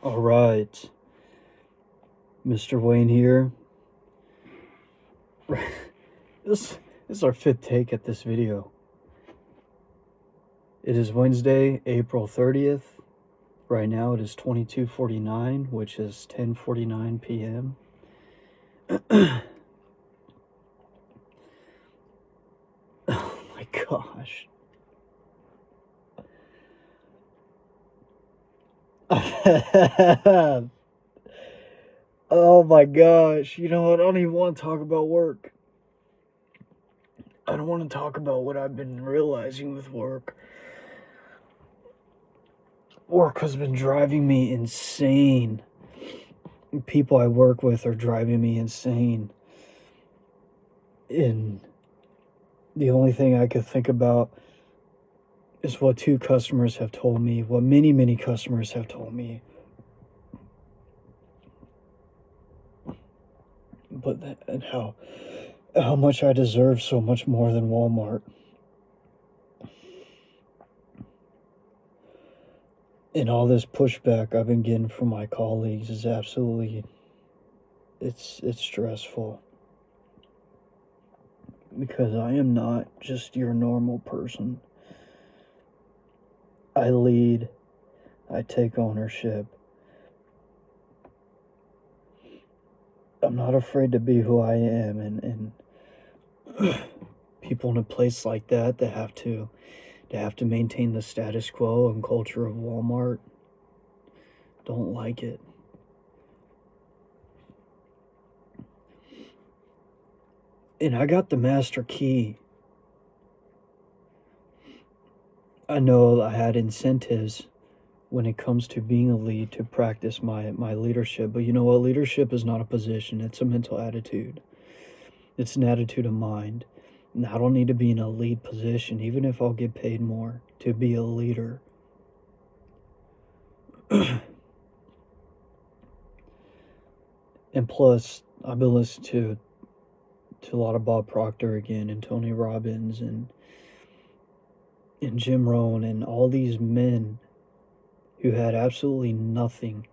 All right, Mr. Wayne here. This, this is our fifth take at this video. It is Wednesday, April 30th. Right now it is 22:49, which is 10:49 p.m. Oh my gosh. Oh my gosh. You know what? I don't even want to talk about work. I don't want to talk about what I've been realizing with work. Work has been driving me insane. People I work with are driving me insane. And the only thing I could think about is what two customers have told me, what many customers have told me. But and how much I deserve so much more than Walmart. And all this pushback I've been getting from my colleagues is absolutely it's stressful. Because I am not just your normal person. I lead, I take ownership. I'm not afraid to be who I am, and people in a place like that have to maintain the status quo and culture of Walmart don't like it. And I got the master key. I know I had incentives when it comes to being a lead to practice my leadership, but you know what? Leadership is not a position, it's a mental attitude. It's an attitude of mind. And I don't need to be in a lead position, even if I'll get paid more, to be a leader. And plus, I've been listening to a lot of Bob Proctor again, and Tony Robbins, and Jim Rohn, and all these men who had absolutely nothing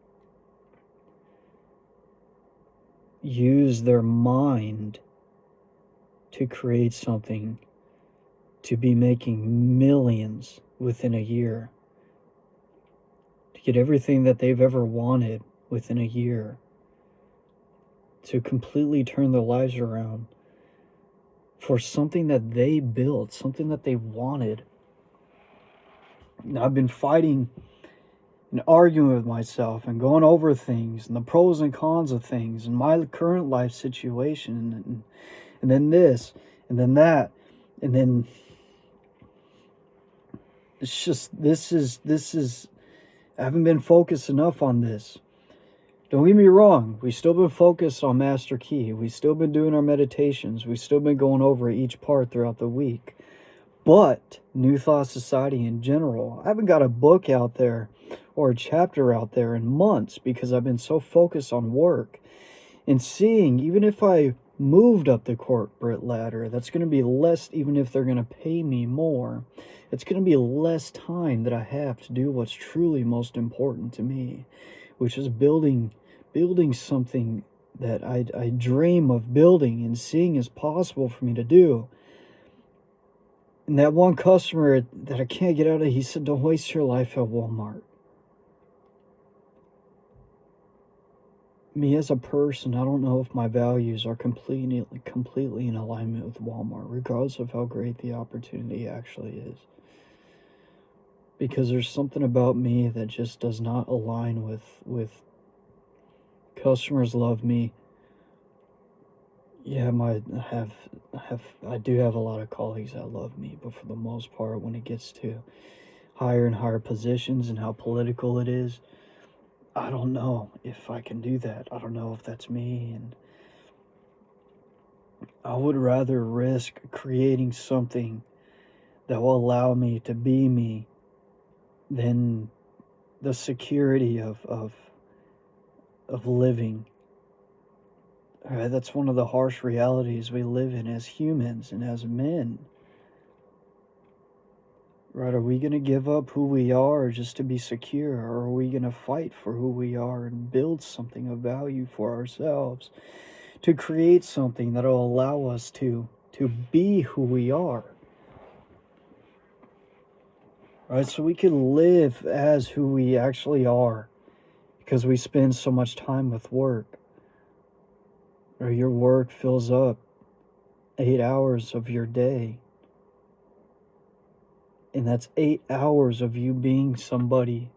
use their mind to create something, to be making millions within a year, to get everything that they've ever wanted within a year, to completely turn their lives around for something that they built, something that they wanted. And I've been fighting and arguing with myself and going over things and the pros and cons of things and my current life situation, and then this and then that, and then it's just this is I haven't been focused enough on this. Don't get me wrong, we've still been focused on Master Key. We've still been doing our meditations. We've still been going over each part throughout the week. But New Thought Society in general, I haven't got a book out there or a chapter out there in months because I've been so focused on work and seeing, even if I moved up the corporate ladder, that's going to be less, even if they're going to pay me more, it's going to be less time that I have to do what's truly most important to me, which is building something that I dream of building and seeing as possible for me to do. And that one customer that I can't get out of, he said, don't waste your life at Walmart. Me as a person, I don't know if my values are completely in alignment with Walmart, regardless of how great the opportunity actually is. Because there's something about me that just does not align with customers love me. Yeah, I do have a lot of colleagues that love me, but for the most part, when it gets to higher and higher positions and how political it is, I don't know if I can do that. I don't know if that's me, and I would rather risk creating something that will allow me to be me than the security of living. That's one of the harsh realities we live in as humans and as men. Right? Are we going to give up who we are just to be secure? Or are we going to fight for who we are and build something of value for ourselves? To create something that will allow us to be who we are. Right? So we can live as who we actually are. Because we spend so much time with work. Or your work fills up 8 hours of your day. And that's 8 hours of you being somebody.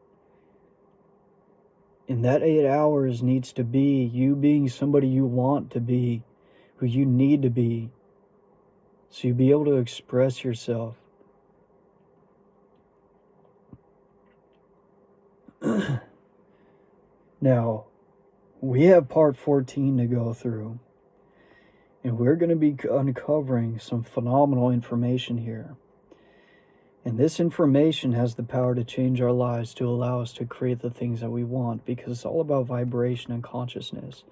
And that 8 hours needs to be you being somebody you want to be, who you need to be, so you be able to express yourself. Now, we have part 14 to go through. And we're going to be uncovering some phenomenal information here. And this information has the power to change our lives, to allow us to create the things that we want, because it's all about vibration and consciousness.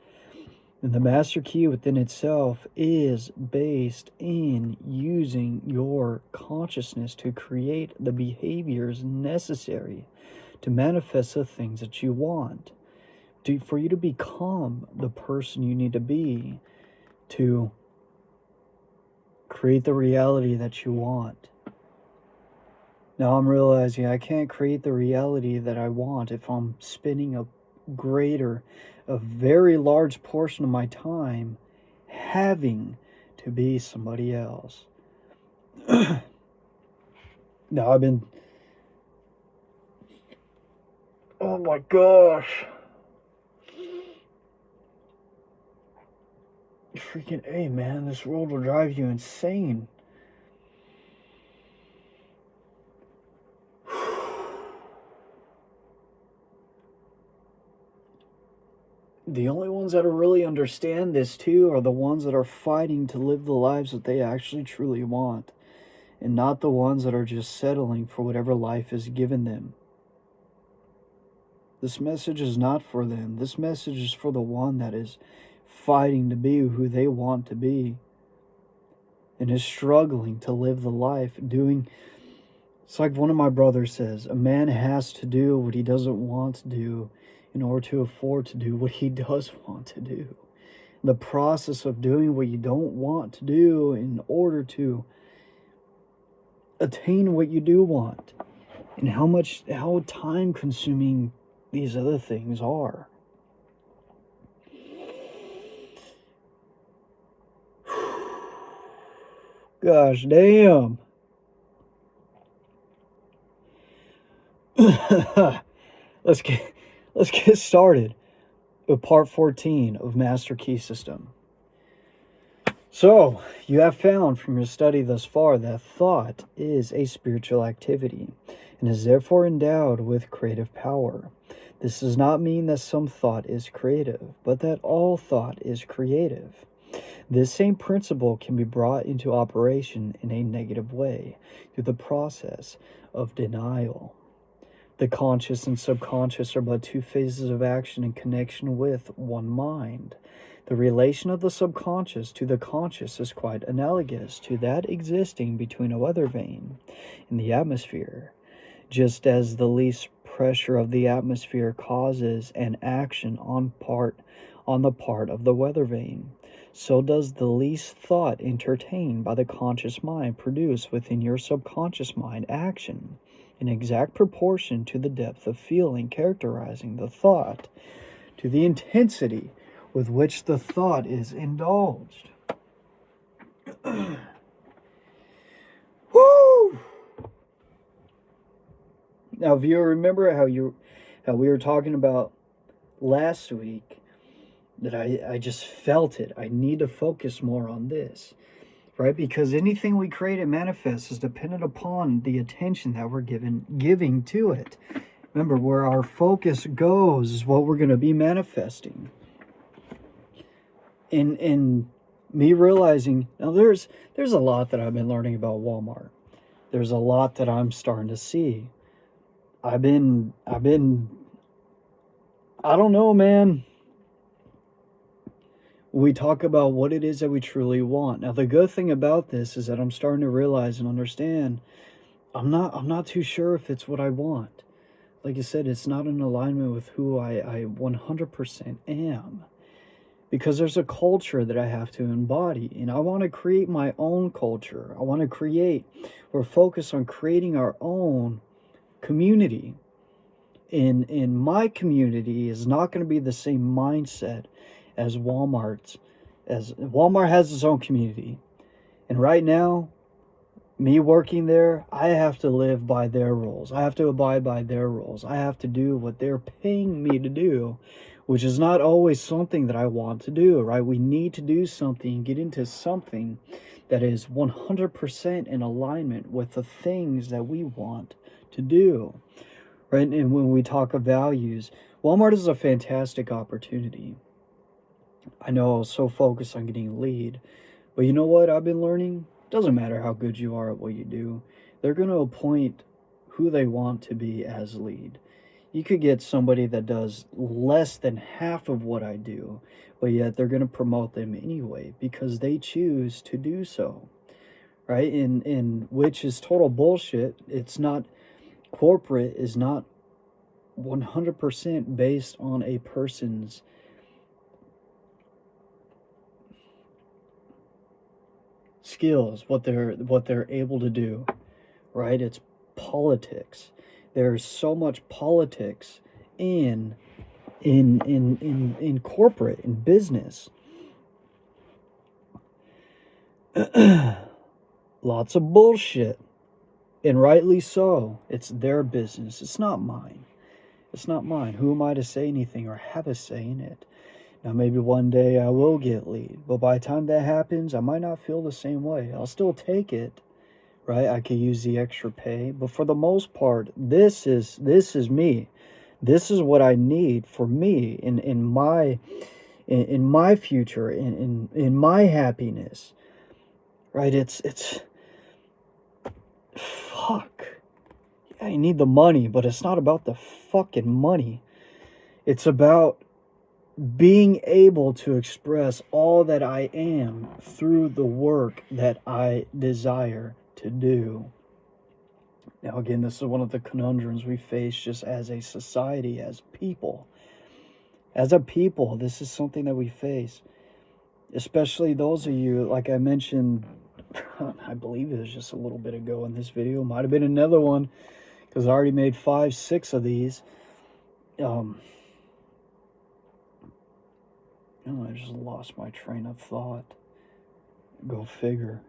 And the master key within itself is based in using your consciousness to create the behaviors necessary to manifest the things that you want. For you to become the person you need to be to create the reality that you want. Now I'm realizing I can't create the reality that I want if I'm spending a very large portion of my time having to be somebody else. Now oh my gosh. Freaking A, man, this world will drive you insane. The only ones that really understand this too are the ones that are fighting to live the lives that they actually truly want, and not the ones that are just settling for whatever life is given them. This message is not for them. This message is for the one that is fighting to be who they want to be and is struggling to live the life doing. It's like one of my brothers says, a man has to do what he doesn't want to do in order to afford to do what he does want to do. The process of doing what you don't want to do in order to attain what you do want, and how time consuming these other things are. Gosh damn. Let's get started with part 14 of Master Key System. So, you have found from your study thus far that thought is a spiritual activity and is therefore endowed with creative power. This does not mean that some thought is creative, but that all thought is creative. This same principle can be brought into operation in a negative way through the process of denial. The conscious and subconscious are but two phases of action in connection with one mind. The relation of the subconscious to the conscious is quite analogous to that existing between a weather vane in the atmosphere, just as the least pressure of the atmosphere causes an action on the part of the weather vane. So does the least thought entertained by the conscious mind produce within your subconscious mind action in exact proportion to the depth of feeling characterizing the thought, to the intensity with which the thought is indulged. Woo! Now, if you remember how we were talking about last week, that I just felt it. I need to focus more on this, right? Because anything we create and manifest is dependent upon the attention that we're giving to it. Remember, where our focus goes is what we're going to be manifesting. In me realizing, now there's a lot that I've been learning about Walmart. There's a lot that I'm starting to see. I've been I don't know, man. We talk about what it is that we truly want. Now, the good thing about this is that I'm starting to realize and understand I'm not too sure if it's what I want. Like I said, it's not in alignment with who I 100% am. Because there's a culture that I have to embody, and I want to create my own culture. I want to create, we're focused on creating our own community. In my community is not going to be the same mindset as Walmart's. As Walmart has its own community, and right now, me working there, I have to live by their rules. I have to abide by their rules. I have to do what they're paying me to do, which is not always something that I want to do, right? We need to do something, get into something that is 100% in alignment with the things that we want to do, right? And when we talk of values, Walmart is a fantastic opportunity. I know I was so focused on getting a lead, but you know what I've been learning? Doesn't matter how good you are at what you do, they're going to appoint who they want to be as lead. You could get somebody that does less than half of what I do, but yet they're going to promote them anyway because they choose to do so, right? And which is total bullshit. It's not, corporate is not 100% based on a person's skills, what they're able to do, right? It's politics. There's so much politics in corporate, in business. Lots of bullshit, and rightly so. It's their business. It's not mine. It's not mine. Who am I to say anything or have a say in it? Now, maybe one day I will get lead, but by the time that happens, I might not feel the same way. I'll still take it, right? I could use the extra pay, but for the most part, this is me. This is what I need for me in my future, in my happiness, right? It's fuck. Yeah, I need the money, but it's not about the fucking money. It's about being able to express all that I am through the work that I desire to do. Now, again, this is one of the conundrums we face just as a society, as people. As a people, this is something that we face. Especially those of you, like I mentioned, I believe it was just a little bit ago in this video. Might have been another one, because I already made 5, 6 of these. Oh, I just lost my train of thought. Go figure.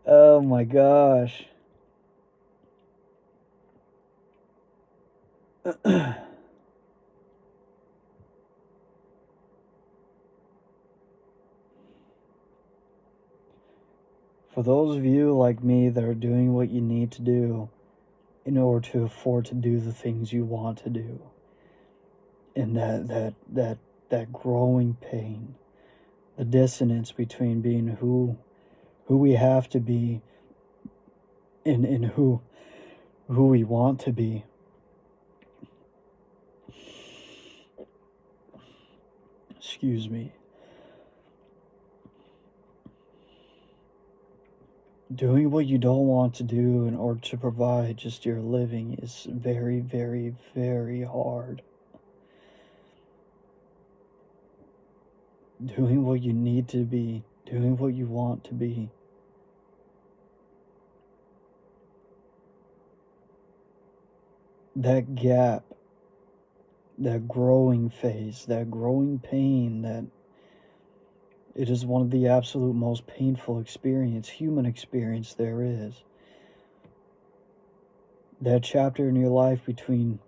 Oh my gosh. For those of you like me that are doing what you need to do in order to afford to do the things you want to do, and that growing pain, the dissonance between being who we have to be and who we want to be. Excuse me. Doing what you don't want to do in order to provide just your living is very, very, very hard. Doing what you need to be, doing what you want to be. That gap, that growing phase, that growing pain, that it is one of the absolute most painful human experience there is. That chapter in your life between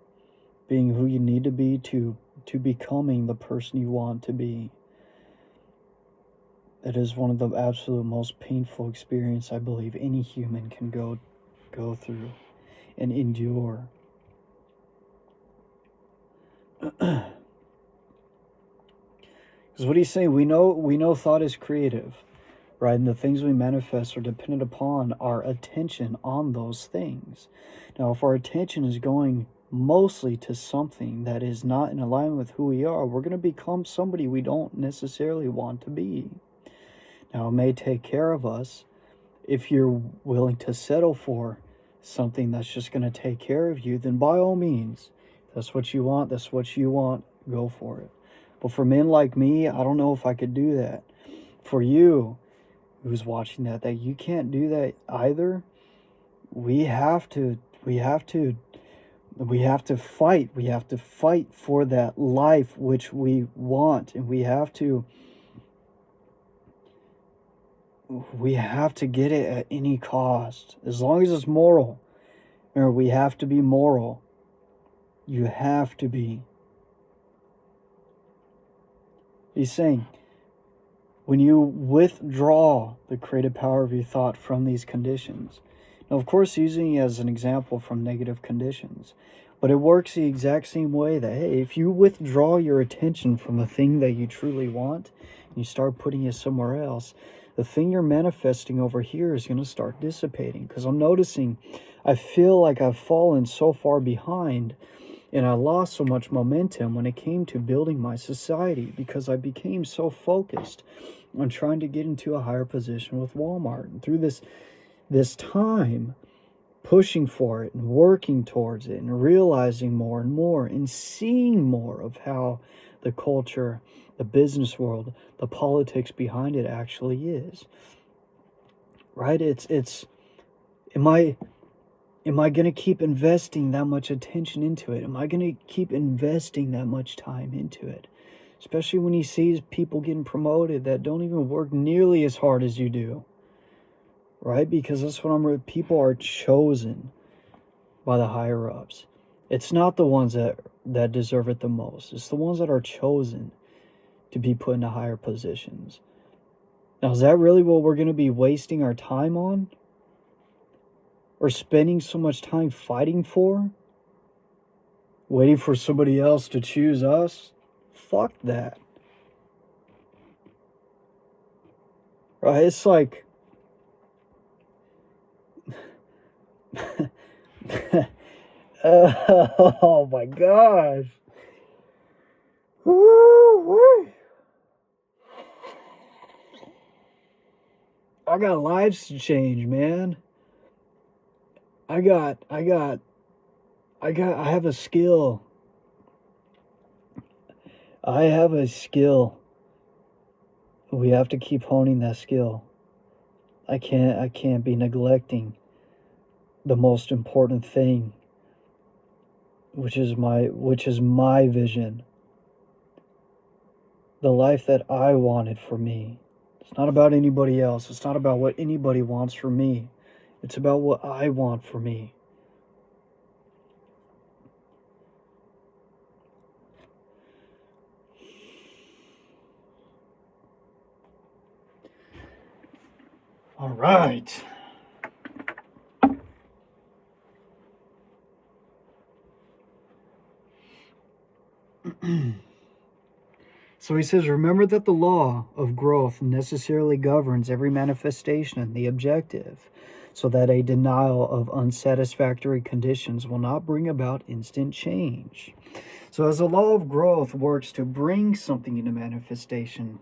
being who you need to be to becoming the person you want to be. It is one of the absolute most painful experience I believe any human can go through and endure. Because what he's saying, we know thought is creative, right? And the things we manifest are dependent upon our attention on those things. Now, if our attention is going mostly to something that is not in alignment with who we are, we're going to become somebody we don't necessarily want to be. Now, it may take care of us if you're willing to settle for something that's just going to take care of you, then by all means, that's what you want, go for it. But for men like me, I don't know if I could do that. For you who's watching that you can't do that either. We have to fight. We have to fight for that life which we want, and we have to get it at any cost, as long as it's moral. Or we have to be moral. You have to be. He's saying, when you withdraw the creative power of your thought from these conditions, now of course using it as an example from negative conditions, but it works the exact same way that, hey, if you withdraw your attention from a thing that you truly want, and you start putting it somewhere else, the thing you're manifesting over here is going to start dissipating. Because I'm noticing, I feel like I've fallen so far behind, and I lost so much momentum when it came to building my society, because I became so focused on trying to get into a higher position with Walmart. And through this time pushing for it and working towards it and realizing more and more and seeing more of how the culture, the business world, the politics behind it actually is. Right? Am I going to keep investing that much attention into it? Am I going to keep investing that much time into it? Especially when you see people getting promoted that don't even work nearly as hard as you do. Right? Because that's what people are chosen by the higher ups. It's not the ones that deserve it the most. It's the ones that are chosen to be put into higher positions. Now, is that really what we're going to be wasting our time on? Or spending so much time fighting for? Waiting for somebody else to choose us? Fuck that. Right? It's like... oh my gosh. Woo-wee. I got lives to change, man. I have a skill. I have a skill. We have to keep honing that skill. I can't be neglecting the most important thing, which is my vision. The life that I wanted for me. It's not about anybody else. It's not about what anybody wants for me. It's about what I want for me. All right. So he says, remember that the law of growth necessarily governs every manifestation and the objective, so that a denial of unsatisfactory conditions will not bring about instant change. So as the law of growth works to bring something into manifestation,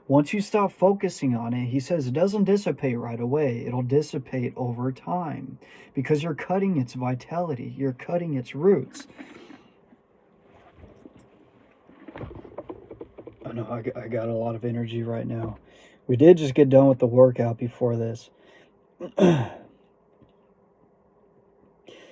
once you stop focusing on it, he says it doesn't dissipate right away. It'll dissipate over time because you're cutting its vitality. You're cutting its roots. I know I got a lot of energy right now. We did just get done with the workout before this. It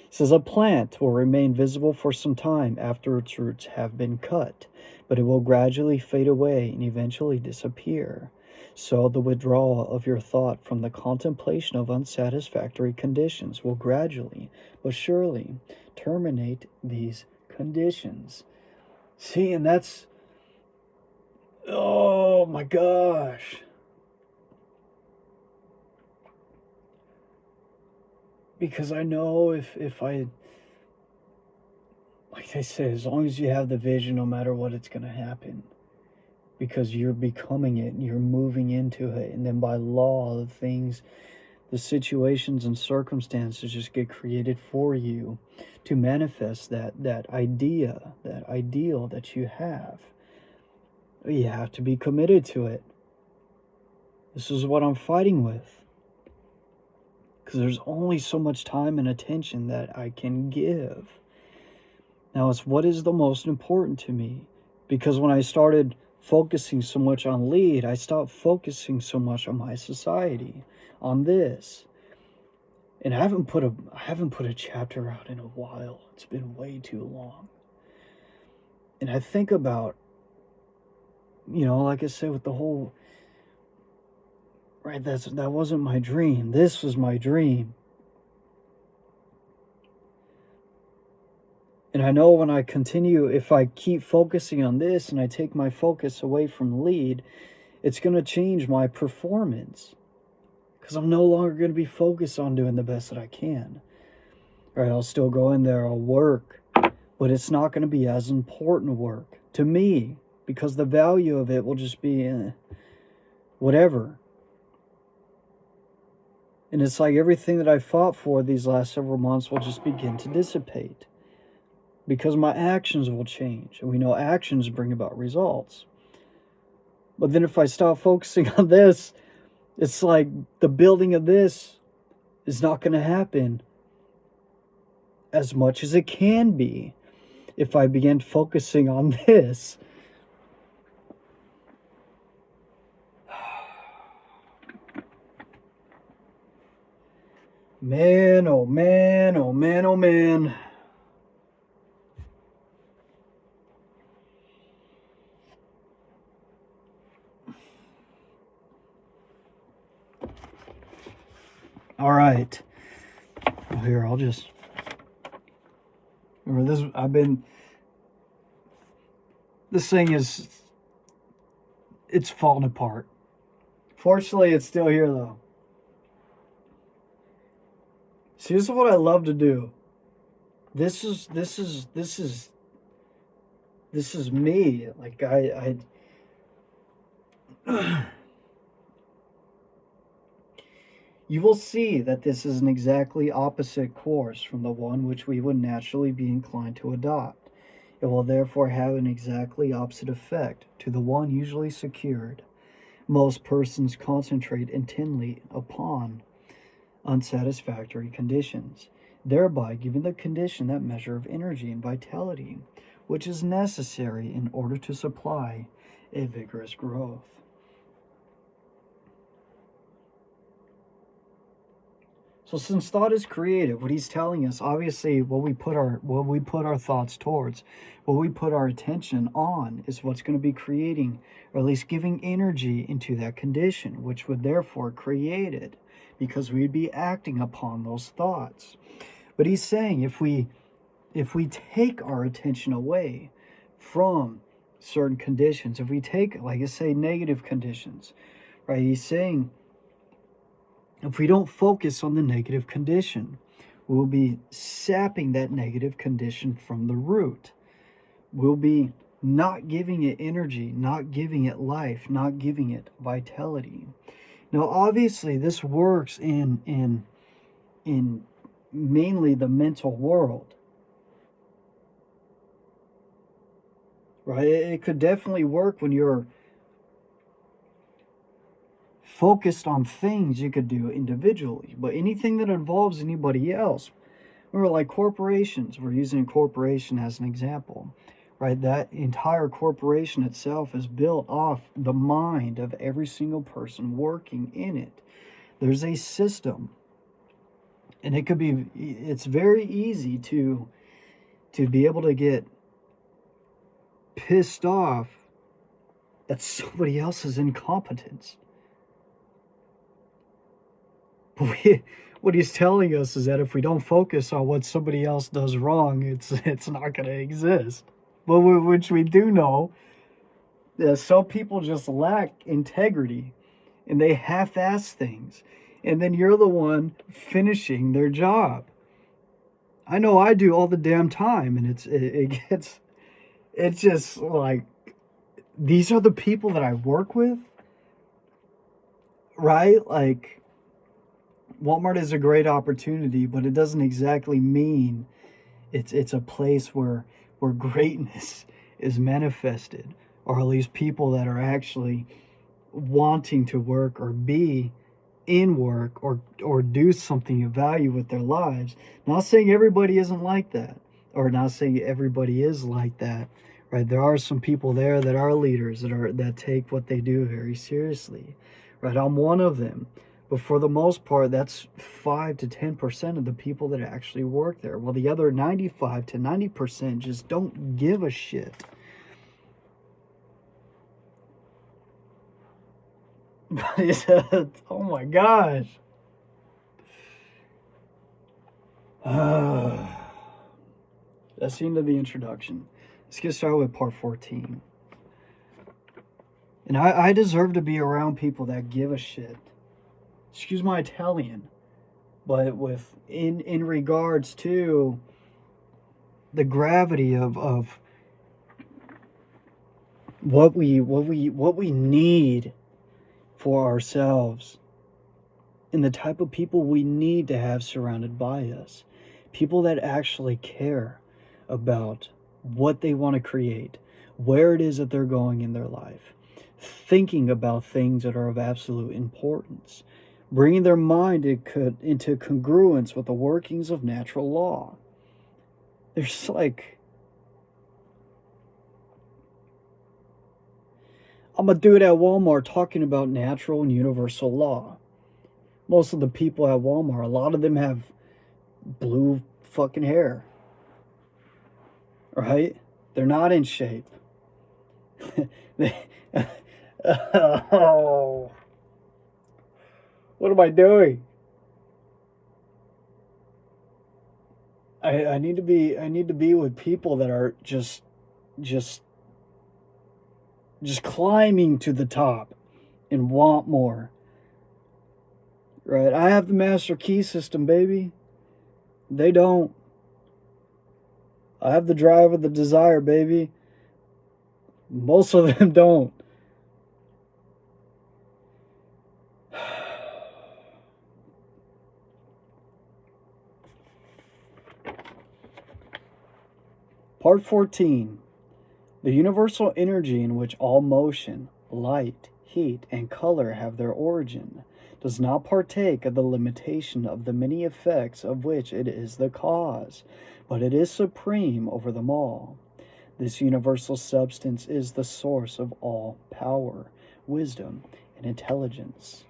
says a plant will remain visible for some time after its roots have been cut, but it will gradually fade away and eventually disappear. So the withdrawal of your thought from the contemplation of unsatisfactory conditions will gradually but surely terminate these conditions. See, and that's... oh my gosh. Because I know if I, like they say, as long as you have the vision, no matter what, it's going to happen. Because you're becoming it and you're moving into it. And then by law, the things, the situations and circumstances just get created for you to manifest that idea, that ideal that you have. You have to be committed to it. This is what I'm fighting with. Because there's only so much time and attention that I can give. Now, it's what is the most important to me. Because when I started focusing so much on lead, I stopped focusing so much on my society, on this. And I haven't put a chapter out in a while. It's been way too long. And I think about, like I said, with the whole, right, that wasn't my dream. This was my dream. And I know when I continue, if I keep focusing on this and I take my focus away from lead, it's going to change my performance. Because I'm no longer going to be focused on doing the best that I can. Right, I'll still go in there, I'll work, but it's not going to be as important work to me, because the value of it will just be whatever. And it's like everything that I fought for these last several months will just begin to dissipate, because my actions will change, and we know actions bring about results. But then if I stop focusing on this, it's like the building of this is not going to happen as much as it can be if I begin focusing on this. Man, oh man, oh man, oh man. All right. Here, I'll just... Remember this, this thing is... It's falling apart. Fortunately, it's still here, though. See, this is what I love to do. This is me. Like, I you will see that this is an exactly opposite course from the one which we would naturally be inclined to adopt. It will therefore have an exactly opposite effect to the one usually secured. Most persons concentrate intently upon unsatisfactory conditions, thereby giving the condition that measure of energy and vitality which is necessary in order to supply a vigorous growth. So since thought is creative, what he's telling us, obviously what we put our thoughts towards, what we put our attention on is what's going to be creating, or at least giving energy into that condition, which would therefore create it, because we'd be acting upon those thoughts. But he's saying if we take our attention away from certain conditions, if we take, like I say, negative conditions, right? He's saying if we don't focus on the negative condition, we'll be sapping that negative condition from the root. We'll be not giving it energy, not giving it life, not giving it vitality. Now, obviously, this works in mainly the mental world, right? It could definitely work when you're focused on things you could do individually, but anything that involves anybody else, remember, like corporations, we're using a corporation as an example, right? That entire corporation itself is built off the mind of every single person working in it. There's a system, and it's very easy to be able to get pissed off at somebody else's incompetence. But what he's telling us is that if we don't focus on what somebody else does wrong, it's not going to exist. But which we do know that some people just lack integrity, and they half-ass things, and then you're the one finishing their job. I know I do all the damn time, and it's just like, these are the people that I work with, right? Like, Walmart is a great opportunity, but it doesn't exactly mean it's a place where greatness is manifested, or at least people that are actually wanting to work or be in work or do something of value with their lives. Not saying everybody isn't like that, or not saying everybody is like that, right? There are some people there that are leaders that take what they do very seriously, right? I'm one of them. But for the most part, that's 5 to 10% of the people that actually work there. Well, the other 95 to 90% just don't give a shit. Oh my gosh. That's the end of the introduction. Let's get started with part 14. And I deserve to be around people that give a shit. Excuse my Italian, but with in regards to the gravity of what we need for ourselves, and the type of people we need to have surrounded by us. People that actually care about what they want to create, where it is that they're going in their life, thinking about things that are of absolute importance, bringing their mind into congruence with the workings of natural law. There's like, I'm a dude at Walmart talking about natural and universal law. Most of the people at Walmart, a lot of them have blue fucking hair. Right? They're not in shape. Oh, what am I doing? I need to be with people that are just climbing to the top and want more. Right? I have the master key system, baby. They don't. I have the drive of the desire, baby. Most of them don't. Part 14. The universal energy in which all motion, light, heat, and color have their origin does not partake of the limitation of the many effects of which it is the cause, but it is supreme over them all. This universal substance is the source of all power, wisdom, and intelligence.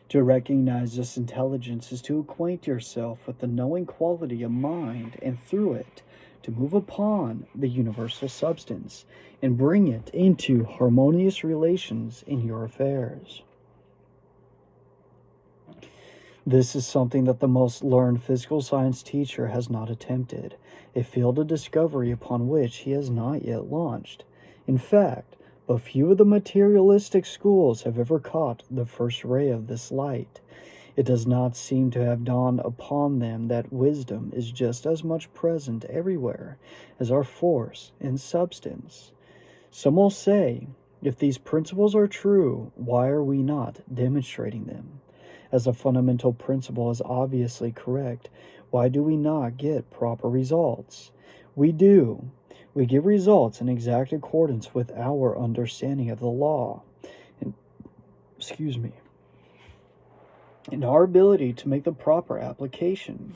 To recognize this intelligence is to acquaint yourself with the knowing quality of mind, and through it, to move upon the universal substance and bring it into harmonious relations in your affairs. This is something that the most learned physical science teacher has not attempted, a field of discovery upon which he has not yet launched. In fact, but few of the materialistic schools have ever caught the first ray of this light. It does not seem to have dawned upon them that wisdom is just as much present everywhere as our force and substance. Some will say, if these principles are true, why are we not demonstrating them? As a fundamental principle is obviously correct, why do we not get proper results? We do. We get results in exact accordance with our understanding of the law. And our ability to make the proper application.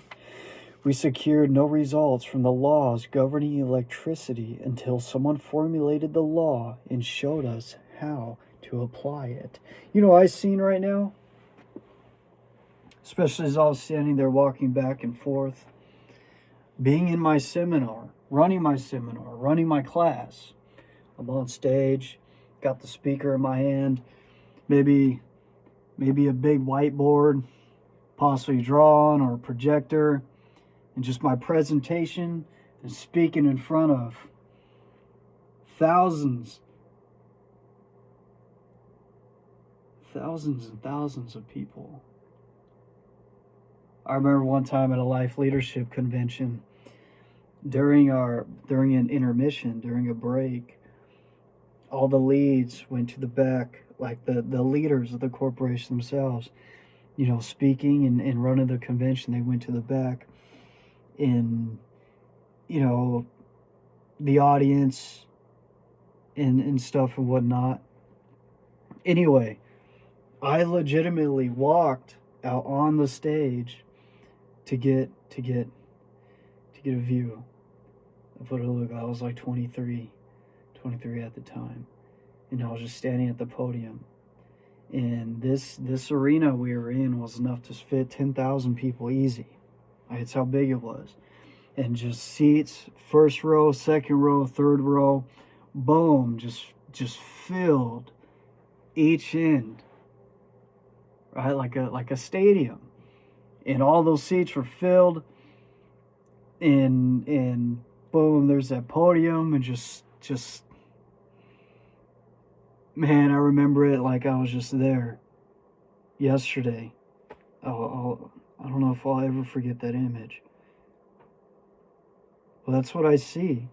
We secured no results from the laws governing electricity until someone formulated the law and showed us how to apply it. You know what I've seen right now? Especially as I was standing there walking back and forth, being in my seminar, running my class. I'm on stage, got the speaker in my hand, maybe a big whiteboard, possibly drawn, or a projector, and just my presentation and speaking in front of thousands and thousands of people. I remember one time at a life leadership convention, during an intermission, during a break, all the leads went to the back, like the leaders of the corporation themselves, speaking and running the convention. They went to the back, in the audience and stuff and whatnot. Anyway, I legitimately walked out on the stage to get a view of what it looked like. I was like 23 at the time, and I was just standing at the podium. And this arena we were in was enough to fit 10,000 people easy. That's how big it was. And just seats, first row, second row, third row, boom, just filled each end, right? Like a stadium. And all those seats were filled, and boom, there's that podium, and just man, I remember it like I was just there yesterday. I don't know if I'll ever forget that image. Well, that's what I see.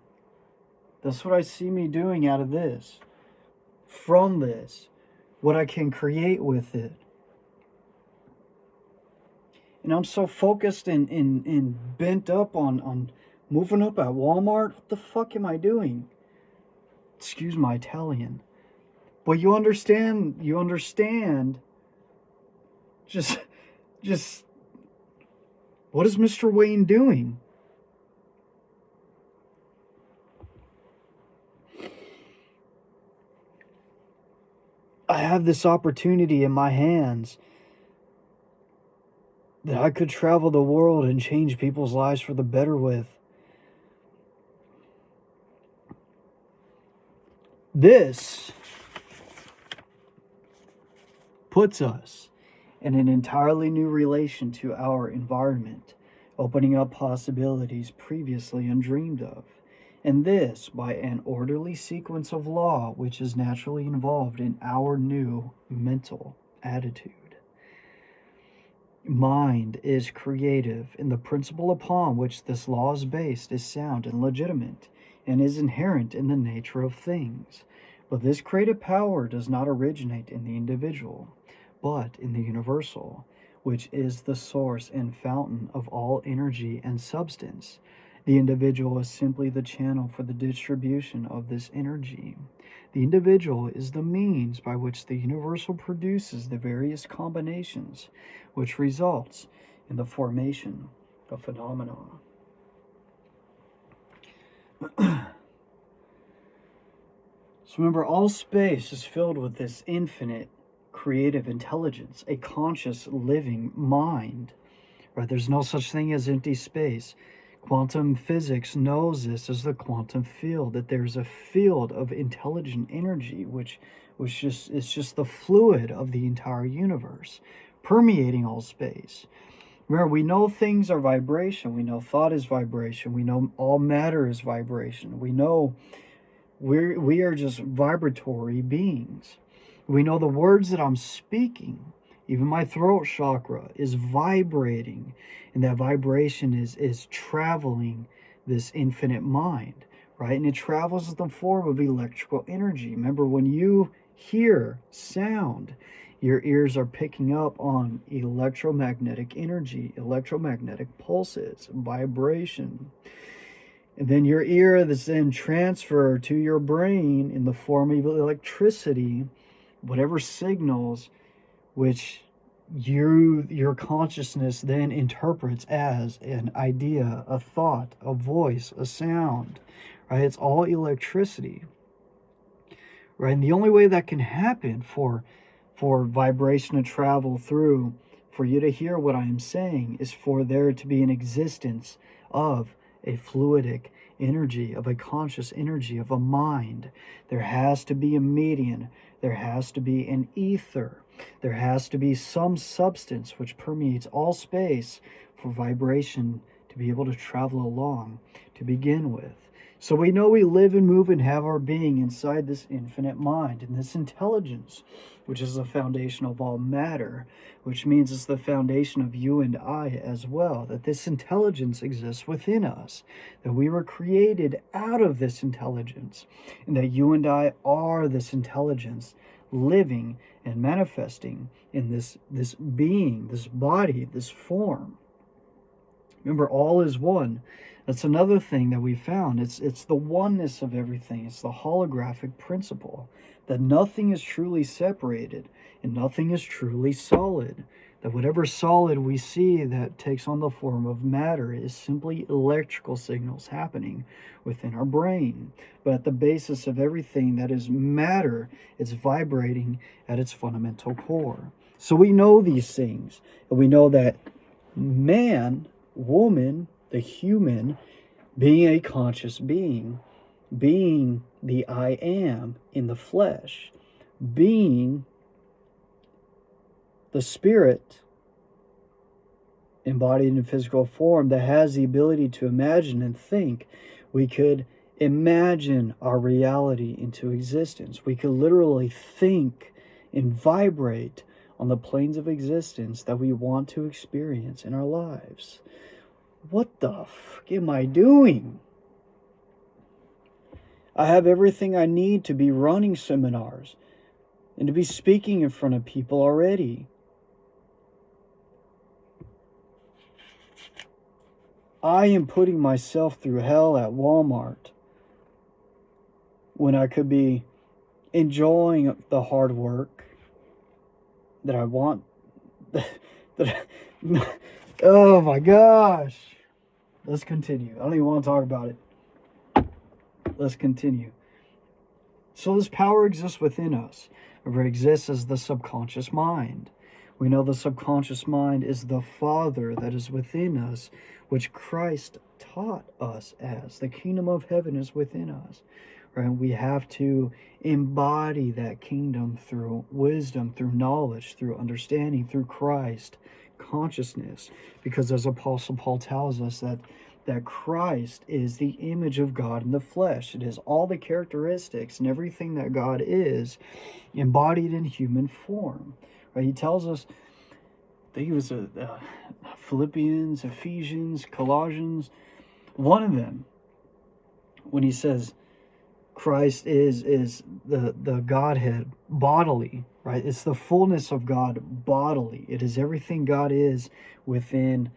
That's what I see me doing out of this. From this. What I can create with it. And I'm so focused and bent up on moving up at Walmart. What the fuck am I doing? Excuse my Italian. But you understand just what is Mr. Wayne doing? I have this opportunity in my hands that I could travel the world and change people's lives for the better with. This puts us in an entirely new relation to our environment, opening up possibilities previously undreamed of. And this by an orderly sequence of law which is naturally involved in our new mental attitude. Mind is creative, and the principle upon which this law is based is sound and legitimate, and is inherent in the nature of things. But this creative power does not originate in the individual, but in the universal, which is the source and fountain of all energy and substance. The individual is simply the channel for the distribution of this energy. The individual is the means by which the universal produces the various combinations, which results in the formation of phenomena. So remember, all space is filled with this infinite creative intelligence, a conscious living mind. Right? There's no such thing as empty space. Quantum physics knows this as the quantum field, that there's a field of intelligent energy which is just the fluid of the entire universe, permeating all space. Remember, we know things are vibration. We know thought is vibration. We know all matter is vibration. We know we are just vibratory beings. We know the words that I'm speaking, even my throat chakra, is vibrating, and that vibration is traveling this infinite mind, right? And it travels in the form of electrical energy. Remember, when you hear sound, your ears are picking up on electromagnetic energy, electromagnetic pulses, vibration. And then your ear is then transferred to your brain in the form of electricity, whatever signals which your consciousness then interprets as an idea, a thought, a voice, a sound, right? It's all electricity, right? And the only way that can happen for vibration to travel through, for you to hear what I am saying, is for there to be an existence of a fluidic energy, of a conscious energy, of a mind. There has to be a medium. There has to be an ether. There has to be some substance which permeates all space for vibration to be able to travel along to begin with. So we know we live and move and have our being inside this infinite mind and this intelligence, which is the foundation of all matter, which means it's the foundation of you and I as well, that this intelligence exists within us, that we were created out of this intelligence, and that you and I are this intelligence living and manifesting in this being, this body, this form. Remember, all is one. That's another thing that we found. It's the oneness of everything. It's the holographic principle that nothing is truly separated and nothing is truly solid. That whatever solid we see that takes on the form of matter is simply electrical signals happening within our brain. But at the basis of everything that is matter, it's vibrating at its fundamental core. So we know these things, and we know that man, woman, the human, being a conscious being, being the I am in the flesh, being the spirit embodied in physical form that has the ability to imagine and think. We could imagine our reality into existence. We could literally think and vibrate on the planes of existence that we want to experience in our lives. What the fuck am I doing? I have everything I need to be running seminars and to be speaking in front of people already. I am putting myself through hell at Walmart when I could be enjoying the hard work that I want. Oh my gosh. Let's continue. I don't even want to talk about it. Let's continue. So this power exists within us. It exists as the subconscious mind. We know the subconscious mind is the Father that is within us, which Christ taught us as. The kingdom of heaven is within us. Right? We have to embody that kingdom through wisdom, through knowledge, through understanding, through Christ consciousness. Because as Apostle Paul tells us that Christ is the image of God in the flesh. It is all the characteristics and everything that God is embodied in human form. Right? He tells us, I think it was Philippians, Ephesians, Colossians, one of them, when he says Christ is the Godhead bodily, right? It's the fullness of God bodily. It is everything God is within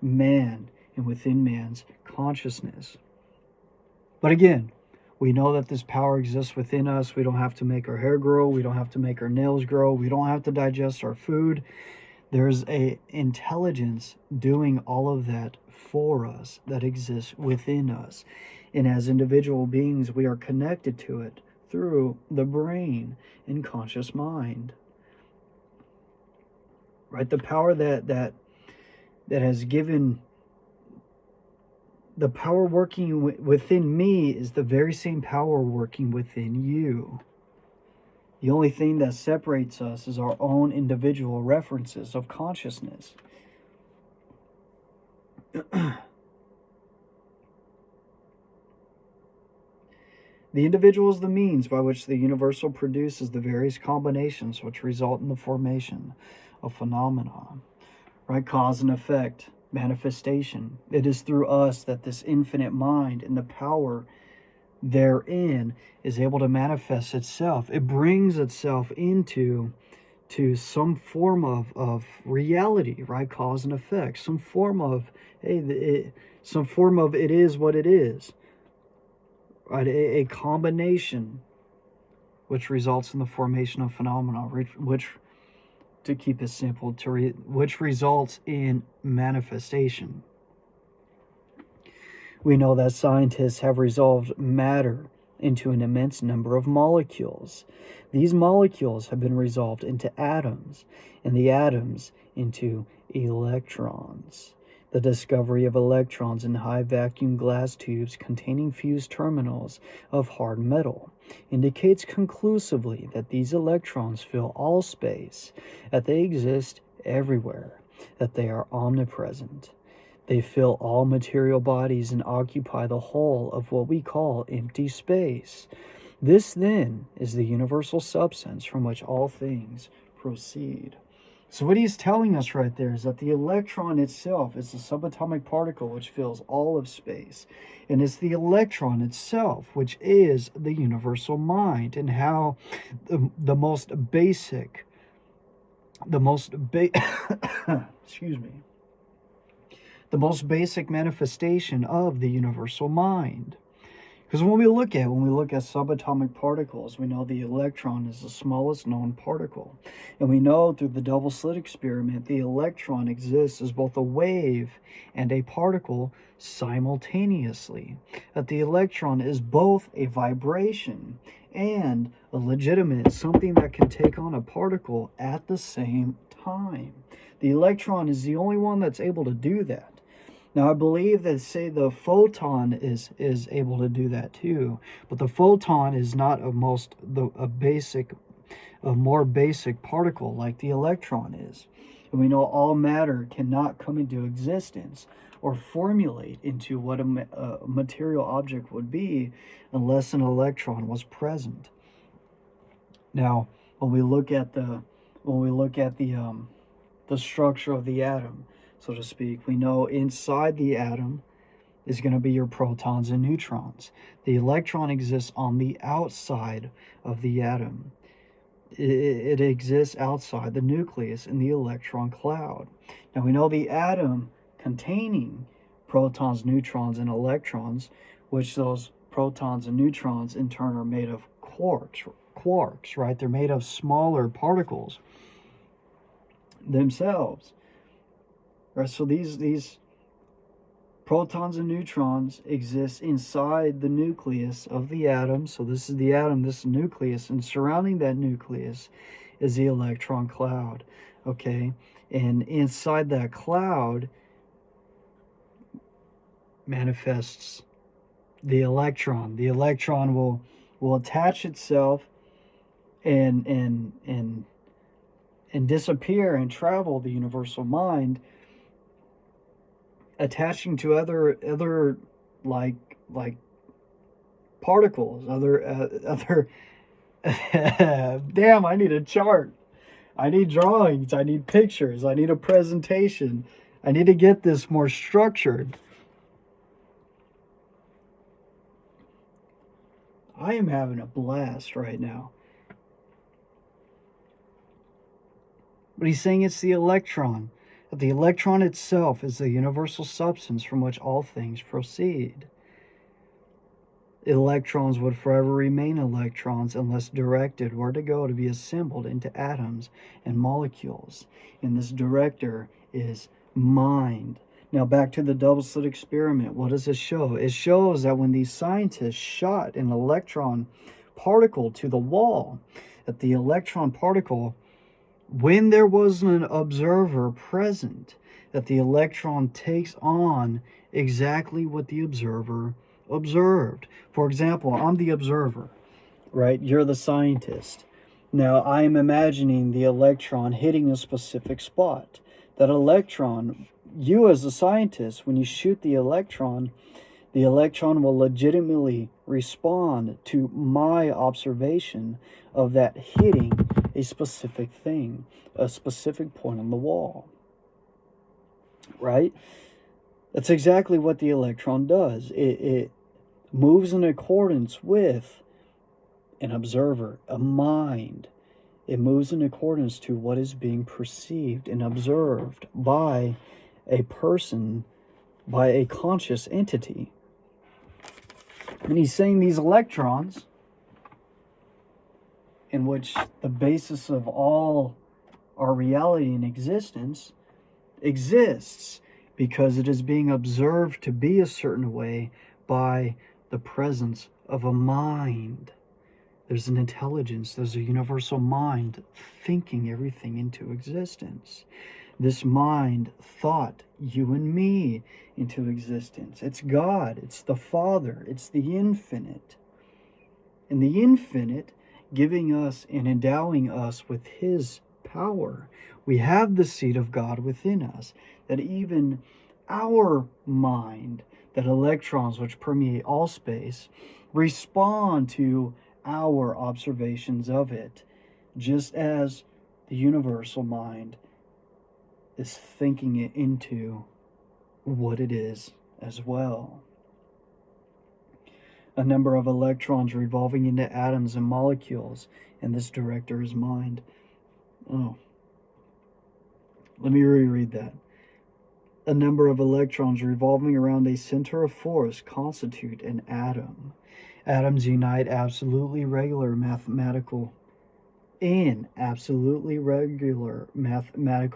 man and within man's consciousness. But again, we know that this power exists within us. We don't have to make our hair grow. We don't have to make our nails grow. We don't have to digest our food. There's a intelligence doing all of that for us that exists within us. And as individual beings, we are connected to it through the brain and conscious mind. Right? The power that has given, the power working within me is the very same power working within you. The only thing that separates us is our own individual references of consciousness. The individual is the means by which the universal produces the various combinations which result in the formation of phenomena. Right? Cause and effect, manifestation. It is through us that this infinite mind and the power therein is able to manifest itself. It brings itself into some form of reality, right? Cause and effect. Some form of, some form of it is what it is. Right, a combination which results in the formation of phenomena, which to keep it simple, which results in manifestation. We know that scientists have resolved matter into an immense number of molecules. These molecules have been resolved into atoms, and the atoms into electrons. The discovery of electrons in high vacuum glass tubes containing fused terminals of hard metal indicates conclusively that these electrons fill all space, that they exist everywhere, that they are omnipresent. They fill all material bodies and occupy the whole of what we call empty space. This, then, is the universal substance from which all things proceed. So what he's telling us right there is that the electron itself is a subatomic particle which fills all of space. And it's the electron itself which is the universal mind, and how the most basic, excuse me, the most basic manifestation of the universal mind. Because when we look at subatomic particles, we know the electron is the smallest known particle. And we know through the double slit experiment, the electron exists as both a wave and a particle simultaneously. That the electron is both a vibration and a legitimate, something that can take on a particle at the same time. The electron is the only one that's able to do that. Now, I believe that, say, the photon is able to do that too, but the photon is not a more basic particle like the electron is. And we know all matter cannot come into existence or formulate into what a material object would be unless an electron was present. Now, when we look at the structure of the atom, so to speak, we know inside the atom is going to be your protons and neutrons. The electron exists on the outside of the atom. It exists outside the nucleus in the electron cloud. Now we know the atom containing protons, neutrons, and electrons, which those protons and neutrons in turn are made of quarks, right? They're made of smaller particles themselves. Right, so these protons and neutrons exist inside the nucleus of the atom. So this is the atom, this is the nucleus, and surrounding that nucleus is the electron cloud. Okay, and inside that cloud manifests the electron. The electron will attach itself and disappear and travel the universal mind, attaching to other like particles, other damn, I need a chart, I need drawings, I need pictures, I need a presentation, I need to get this more structured. I am having a blast right now. But he's saying it's the electron. That the electron itself is the universal substance from which all things proceed. Electrons would forever remain electrons unless directed where to go to be assembled into atoms and molecules. And this director is mind. Now back to the double slit experiment. What does it show? It shows that when these scientists shot an electron particle to the wall, that the electron particle, when there was an observer present, that the electron takes on exactly what the observer observed. For example, I'm the observer, right? You're the scientist. Now, I am imagining the electron hitting a specific spot. That electron, you as a scientist, when you shoot the electron will legitimately respond to my observation of that hitting a specific thing, a specific point on the wall, right? That's exactly what the electron does. It moves in accordance with an observer, a mind. It moves in accordance to what is being perceived and observed by a person, by a conscious entity. And he's saying these electrons, in which the basis of all our reality and existence exists because it is being observed to be a certain way by the presence of a mind. There's an intelligence, there's a universal mind thinking everything into existence. This mind thought you and me into existence. It's God, it's the Father, it's the infinite. And the infinite giving us and endowing us with His power. We have the seed of God within us, that even our mind, that electrons which permeate all space, respond to our observations of it, just as the universal mind is thinking it into what it is as well. A number of electrons revolving into atoms and molecules, and this director is mind. Oh, let me reread that. a number of electrons revolving around a center of force constitute an atom. Atoms unite absolutely regular mathematical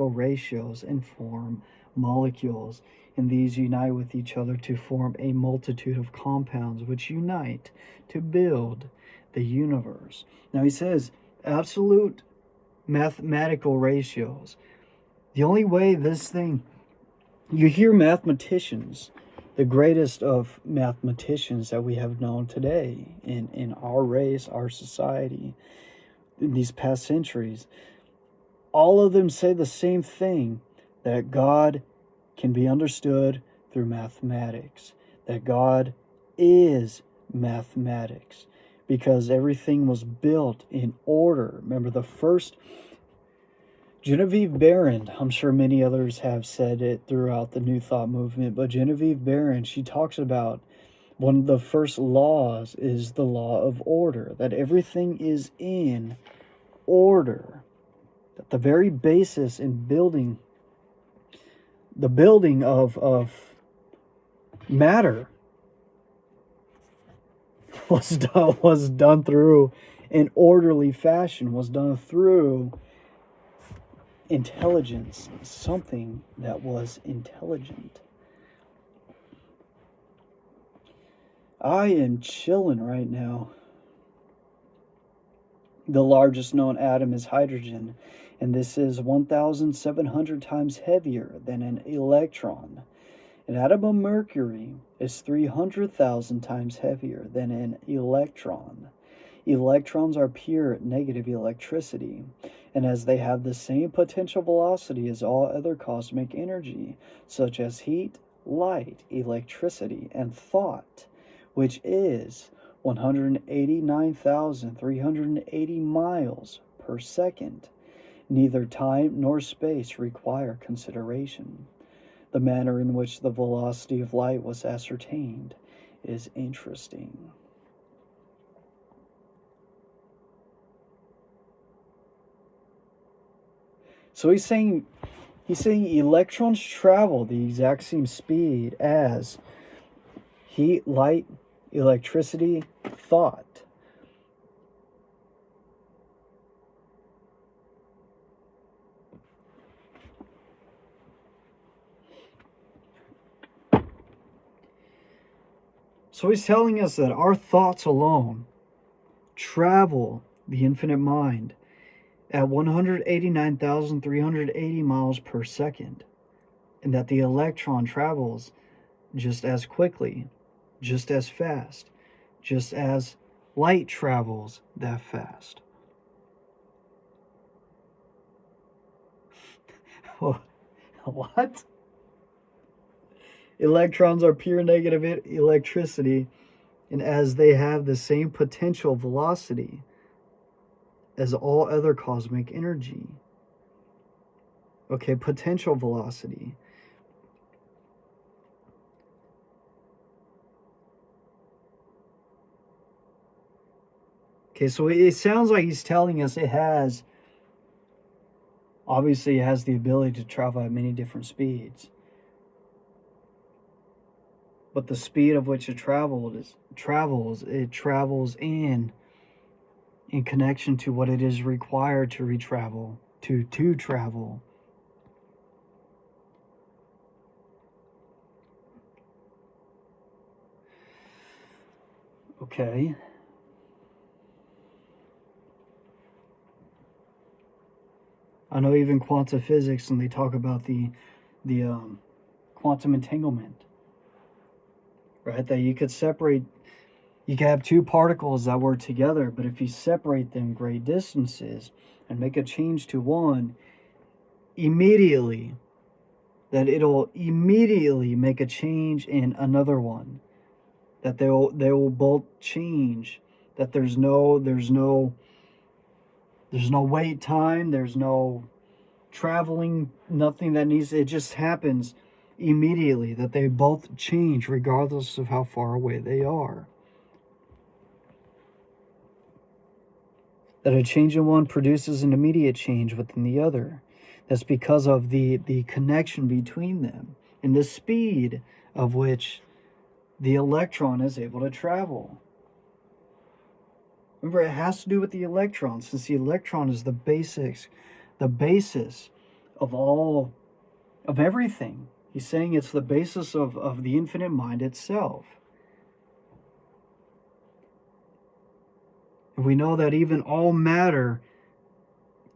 ratios and form molecules, and these unite with each other to form a multitude of compounds which unite to build the universe. Now he says absolute mathematical ratios. The only way this thing, you hear mathematicians, the greatest of mathematicians that we have known today in our race, our society, in these past centuries, all of them say the same thing, that God can be understood through mathematics, that God is mathematics, because everything was built in order. Remember, the first Genevieve Barron, I'm sure many others have said it throughout the New Thought movement, but Genevieve Barron, she talks about one of the first laws is the law of order, that everything is in order, that the very basis in building, the building of matter was done through an orderly fashion, was done through intelligence, something that was intelligent. I am chilling right now. The largest known atom is hydrogen, and this is 1,700 times heavier than an electron. An atom of mercury is 300,000 times heavier than an electron. Electrons are pure negative electricity, and as they have the same potential velocity as all other cosmic energy, such as heat, light, electricity, and thought, which is 189,380 miles per second, neither time nor space require consideration. The manner in which the velocity of light was ascertained is interesting. So he's saying electrons travel the exact same speed as heat, light, electricity, thought. So he's telling us that our thoughts alone travel the infinite mind at 189,380 miles per second, and that the electron travels just as quickly, just as fast, just as light travels that fast. What? Electrons are pure negative electricity, and as they have the same potential velocity as all other cosmic energy. Okay, potential velocity. Okay, so it sounds like he's telling us obviously it has the ability to travel at many different speeds. But the speed of which it travels in connection to what it is required to travel. Okay. I know even quantum physics, and they talk about the quantum entanglement, right? That you could have two particles that work together, but if you separate them great distances and make a change to one, it'll immediately make a change in another one. That they will both change. That there's no wait time, there's no traveling, nothing that needs, it just happens immediately, that they both change regardless of how far away they are. That a change in one produces an immediate change within the other. That's because of the connection between them. and the speed of which the electron is able to travel. Remember, it has to do with the electron, since the electron is the basis of everything. He's saying it's the basis of the infinite mind itself. And we know that even all matter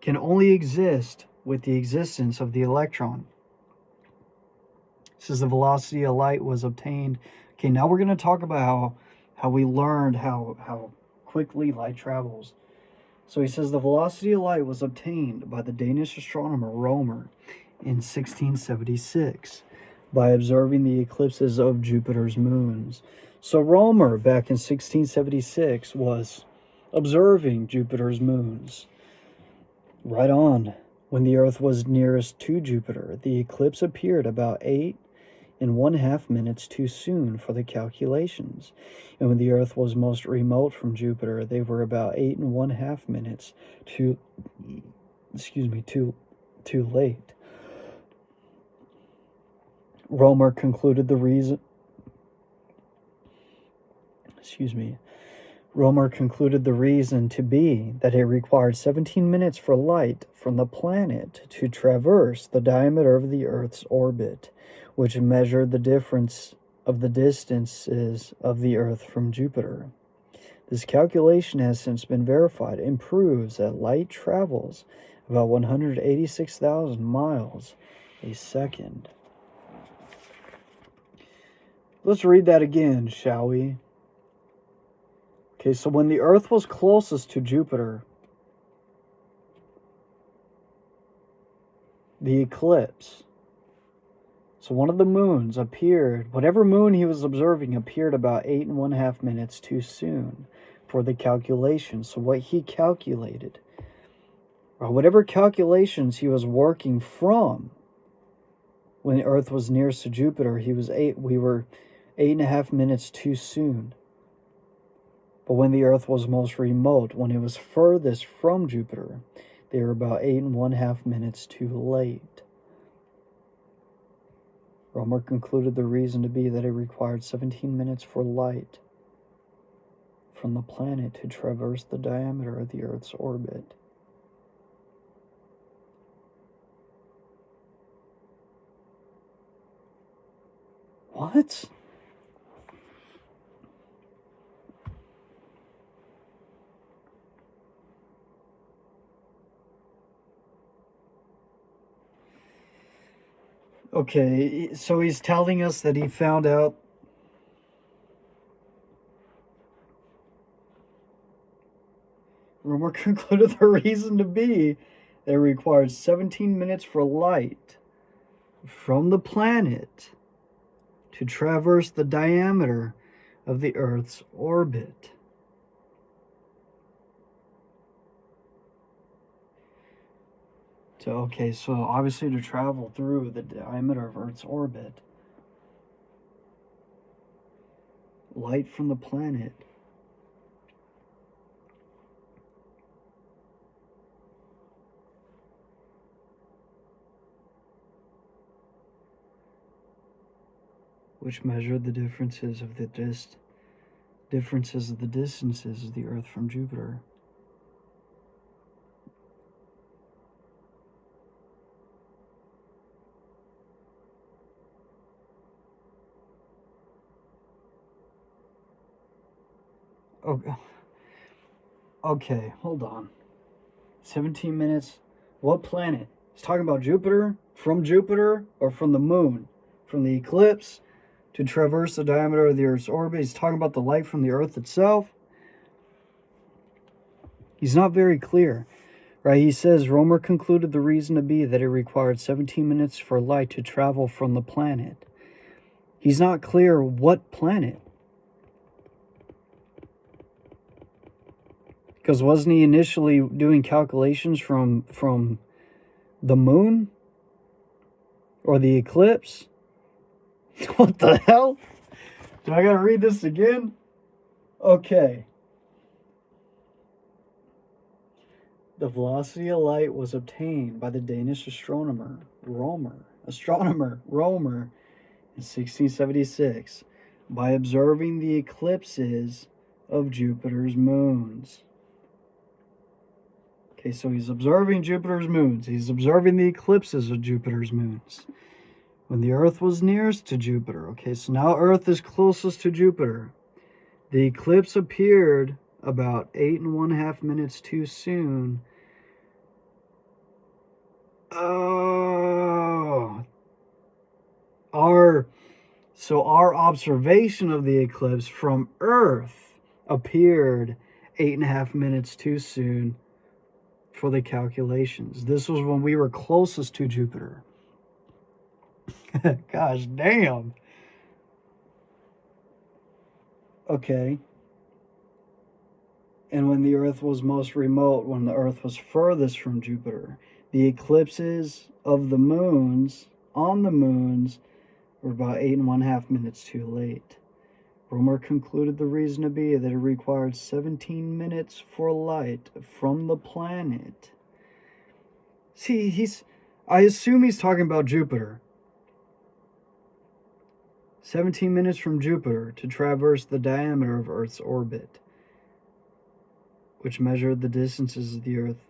can only exist with the existence of the electron. It says the velocity of light was obtained. Okay, now we're going to talk about how we learned how quickly light travels. So he says the velocity of light was obtained by the Danish astronomer Romer in 1676 by observing the eclipses of Jupiter's moons. So Romer, back in 1676, was observing Jupiter's moons. Right on. When the Earth was nearest to Jupiter, the eclipse appeared about 8.5 minutes too soon for the calculations. And when the Earth was most remote from Jupiter, they were about 8.5 minutes too late. Romer concluded the reason to be that it required 17 minutes for light from the planet to traverse the diameter of the Earth's orbit, which measured the difference of the distances of the Earth from Jupiter. This calculation has since been verified and proves that light travels about 186,000 miles a second. Let's read that again, shall we? Okay, so when the Earth was closest to Jupiter, the eclipse, so one of the moons appeared, whatever moon he was observing appeared about 8.5 minutes too soon for the calculation. So what he calculated, or whatever calculations he was working from when the Earth was nearest to Jupiter, we were 8.5 minutes too soon. But when the Earth was most remote, when it was furthest from Jupiter, they were about 8.5 minutes too late. Romer concluded the reason to be that it required 17 minutes for light from the planet to traverse the diameter of the Earth's orbit. What? Okay, so he's telling us that he found out Romer concluded the reason to be that it required 17 minutes for light from the planet to traverse the diameter of the Earth's orbit. So obviously to travel through the diameter of Earth's orbit, light from the planet which measured the differences of the distances of the Earth from Jupiter. Okay, hold on. 17 minutes. What planet? He's talking about Jupiter? From Jupiter or from the moon? From the eclipse to traverse the diameter of the Earth's orbit? He's talking about the light from the Earth itself? He's not very clear, right? He says Romer concluded the reason to be that it required 17 minutes for light to travel from the planet. He's not clear what planet. Because wasn't he initially doing calculations from the moon? Or the eclipse? What the hell? Do I gotta read this again? Okay. The velocity of light was obtained by the Danish astronomer Romer in 1676 by observing the eclipses of Jupiter's moons. Okay, so he's observing Jupiter's moons. He's observing the eclipses of Jupiter's moons. When the Earth was nearest to Jupiter. Okay, so now Earth is closest to Jupiter. The eclipse appeared about 8.5 minutes too soon. Oh. Our observation of the eclipse from Earth appeared 8.5 minutes too soon for the calculations. This was when we were closest to Jupiter. Gosh damn. Okay. And when the Earth was most remote, when the Earth was furthest from Jupiter, the eclipses of the moons, on the moons, were about 8.5 minutes too late. Romer concluded the reason to be that it required 17 minutes for light from the planet. See, I assume he's talking about Jupiter. 17 minutes from Jupiter to traverse the diameter of Earth's orbit, which measured the distances of the Earth,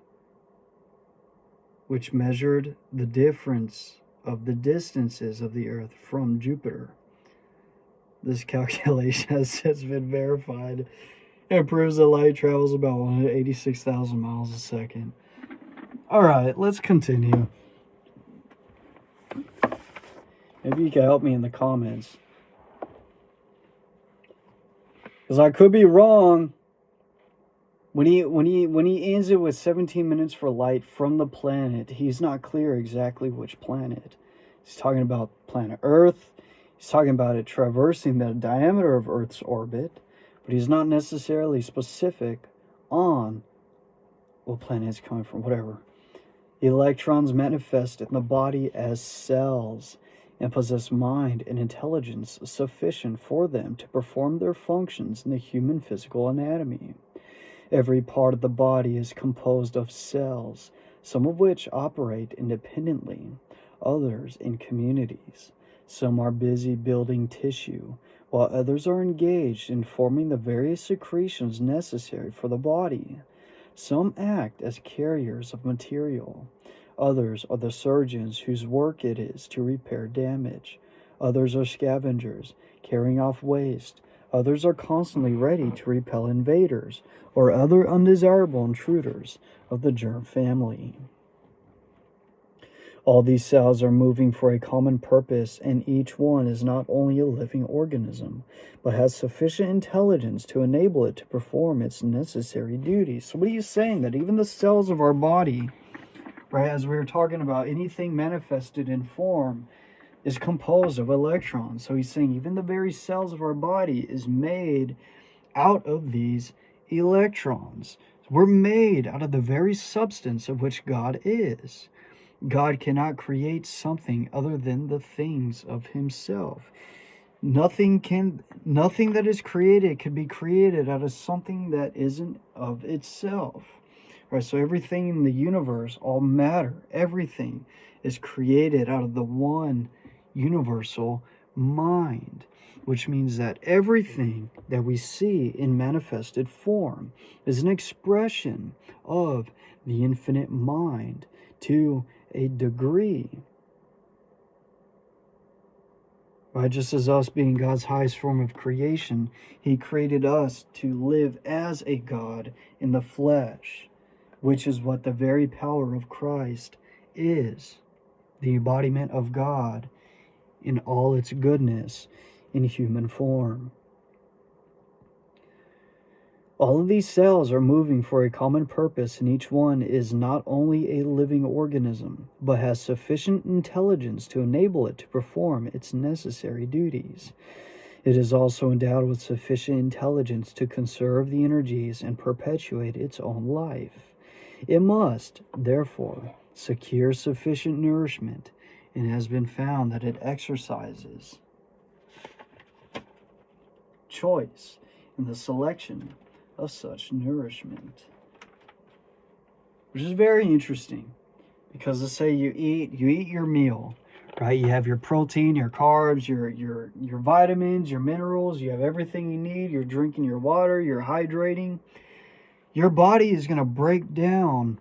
which measured the difference of the distances of the Earth from Jupiter. This calculation has since been verified and proves that light travels about 186,000 miles a second. All right, let's continue. Maybe you can help me in the comments, because I could be wrong. When he ends it with 17 minutes for light from the planet, he's not clear exactly which planet. He's talking about planet Earth. He's talking about it traversing the diameter of Earth's orbit, but he's not necessarily specific on what planet it's coming from, whatever. Electrons manifest in the body as cells and possess mind and intelligence sufficient for them to perform their functions in the human physical anatomy. Every part of the body is composed of cells, some of which operate independently, others in communities. Some are busy building tissue, while others are engaged in forming the various secretions necessary for the body. Some act as carriers of material. Others are the surgeons whose work it is to repair damage. Others are scavengers, carrying off waste. Others are constantly ready to repel invaders or other undesirable intruders of the germ family. All these cells are moving for a common purpose, and each one is not only a living organism, but has sufficient intelligence to enable it to perform its necessary duties. So what are you saying? That even the cells of our body, right, as we were talking about, anything manifested in form is composed of electrons. So he's saying even the very cells of our body is made out of these electrons. We're made out of the very substance of which God is. God cannot create something other than the things of himself. Nothing that is created can be created out of something that isn't of itself. All right, so everything in the universe, all matter, everything is created out of the one universal mind, which means that everything that we see in manifested form is an expression of the infinite mind to a degree. Right? Just as us being God's highest form of creation, he created us to live as a God in the flesh, which is what the very power of Christ is, the embodiment of God in all its goodness in human form. All of these cells are moving for a common purpose, and each one is not only a living organism, but has sufficient intelligence to enable it to perform its necessary duties. It is also endowed with sufficient intelligence to conserve the energies and perpetuate its own life. It must, therefore, secure sufficient nourishment, and has been found that it exercises choice in the selection of such nourishment. Which is very interesting, because let's say you eat your meal, right? You have your protein, your carbs, your vitamins, your minerals. You have everything you need. You're drinking your water. You're hydrating. Your body is going to break down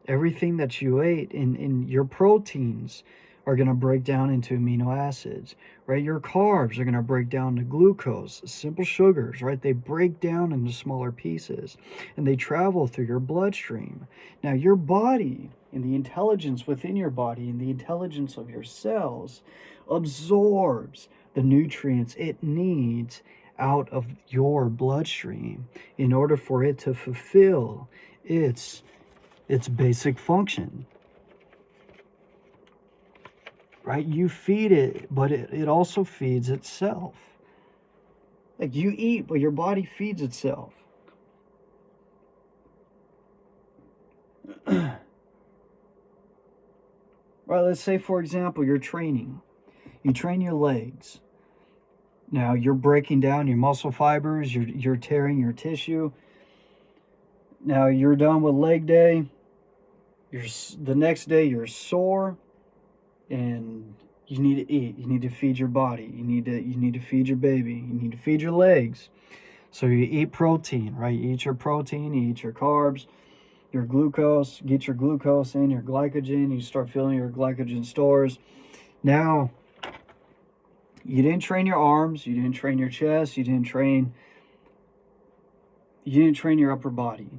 everything that you ate, and your proteins are going to break down into amino acids, right? Your carbs are going to break down to glucose, simple sugars, right? They break down into smaller pieces and they travel through your bloodstream. Now, your body and the intelligence within your body and the intelligence of your cells absorbs the nutrients it needs out of your bloodstream in order for it to fulfill its basic function, right? You feed it, but it also feeds itself. Like, you eat, but your body feeds itself. Right, let's say, for example, you're training. You train your legs. Now, you're breaking down your muscle fibers, you're tearing your tissue. Now, you're done with leg day. The next day, you're sore, and you need to eat. You need to feed your body. You need to feed your baby. You need to feed your legs. So you eat protein, right? You eat your protein, you eat your carbs, your glucose, get your glucose in, your glycogen, you start filling your glycogen stores. Now, you didn't train your arms, you didn't train your chest, you didn't train your upper body.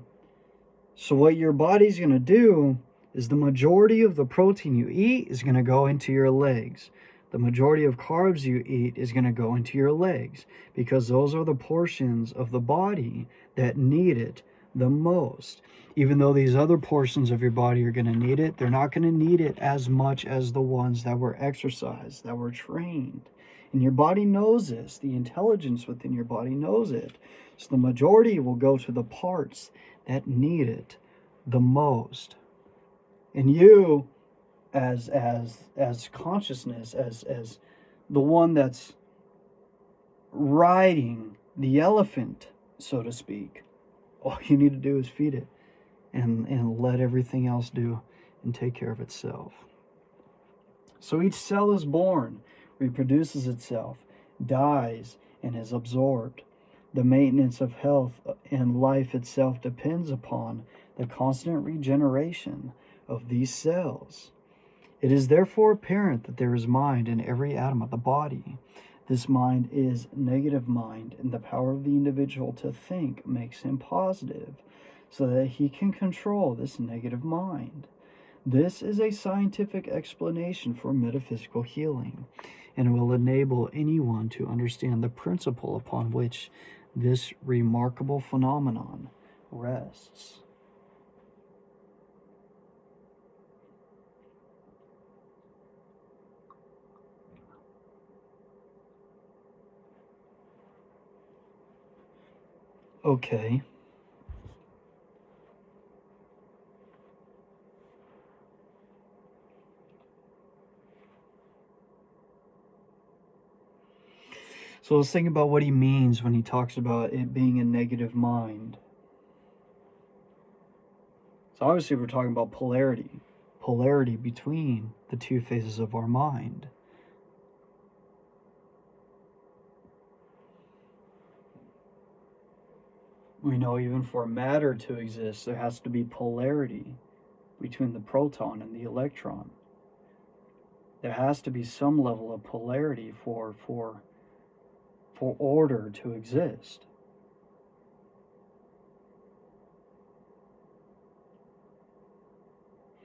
So what your body's going to do is the majority of the protein you eat is going to go into your legs. The majority of carbs you eat is going to go into your legs, because those are the portions of the body that need it the most. Even though these other portions of your body are going to need it, they're not going to need it as much as the ones that were exercised, that were trained. And your body knows this. The intelligence within your body knows it. So the majority will go to the parts that need it the most. And you, as consciousness, as the one that's riding the elephant, so to speak, all you need to do is feed it and let everything else do and take care of itself. So each cell is born, reproduces itself, dies, and is absorbed. The maintenance of health and life itself depends upon the constant regeneration of these cells. It is therefore apparent that there is mind in every atom of the body. This mind is negative mind, and the power of the individual to think makes him positive, so that he can control this negative mind. This is a scientific explanation for metaphysical healing, and will enable anyone to understand the principle upon which this remarkable phenomenon rests. Okay. So let's think about what he means when he talks about it being a negative mind. So obviously we're talking about polarity between the two phases of our mind. We know even for matter to exist, there has to be polarity between the proton and the electron. There has to be some level of polarity for order to exist.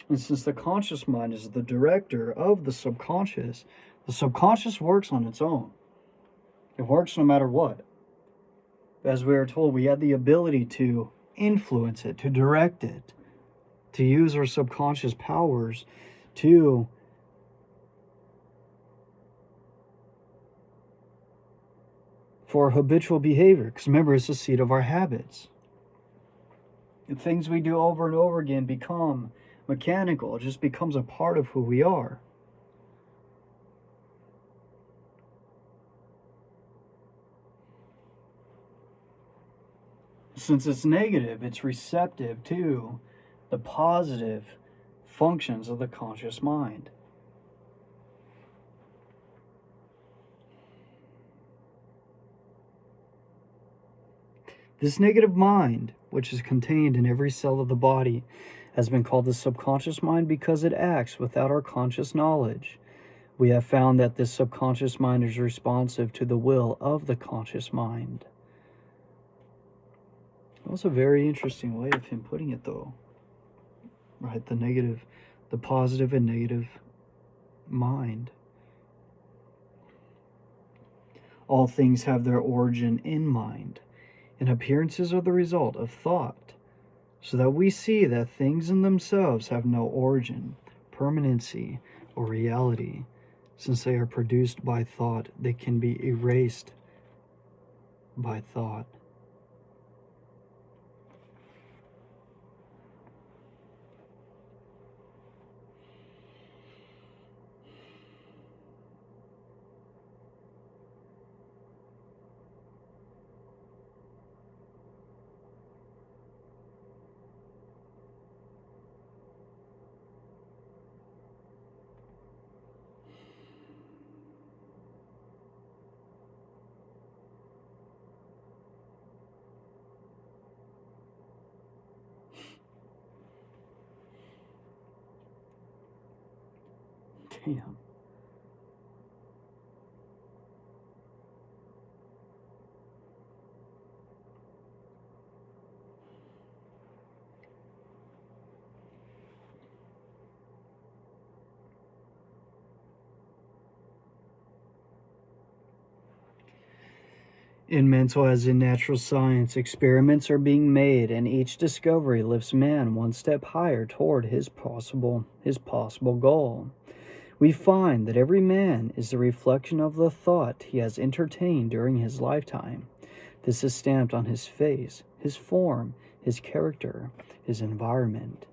And since the conscious mind is the director of the subconscious works on its own. It works no matter what. As we are told, we have the ability to influence it, to direct it, to use our subconscious powers for habitual behavior. Because remember, it's the seat of our habits. The things we do over and over again become mechanical. It just becomes a part of who we are. Since it's negative, it's receptive to the positive functions of the conscious mind. This negative mind, which is contained in every cell of the body, has been called the subconscious mind because it acts without our conscious knowledge. We have found that this subconscious mind is responsive to the will of the conscious mind. That was a very interesting way of him putting it, though. Right? The positive and negative mind. All things have their origin in mind, and appearances are the result of thought, so that we see that things in themselves have no origin, permanency, or reality. Since they are produced by thought, they can be erased by thought. Damn. In mental as in natural science, experiments are being made, and each discovery lifts man one step higher toward his possible goal. We find that every man is the reflection of the thought he has entertained during his lifetime. This is stamped on his face, his form, his character, his environment.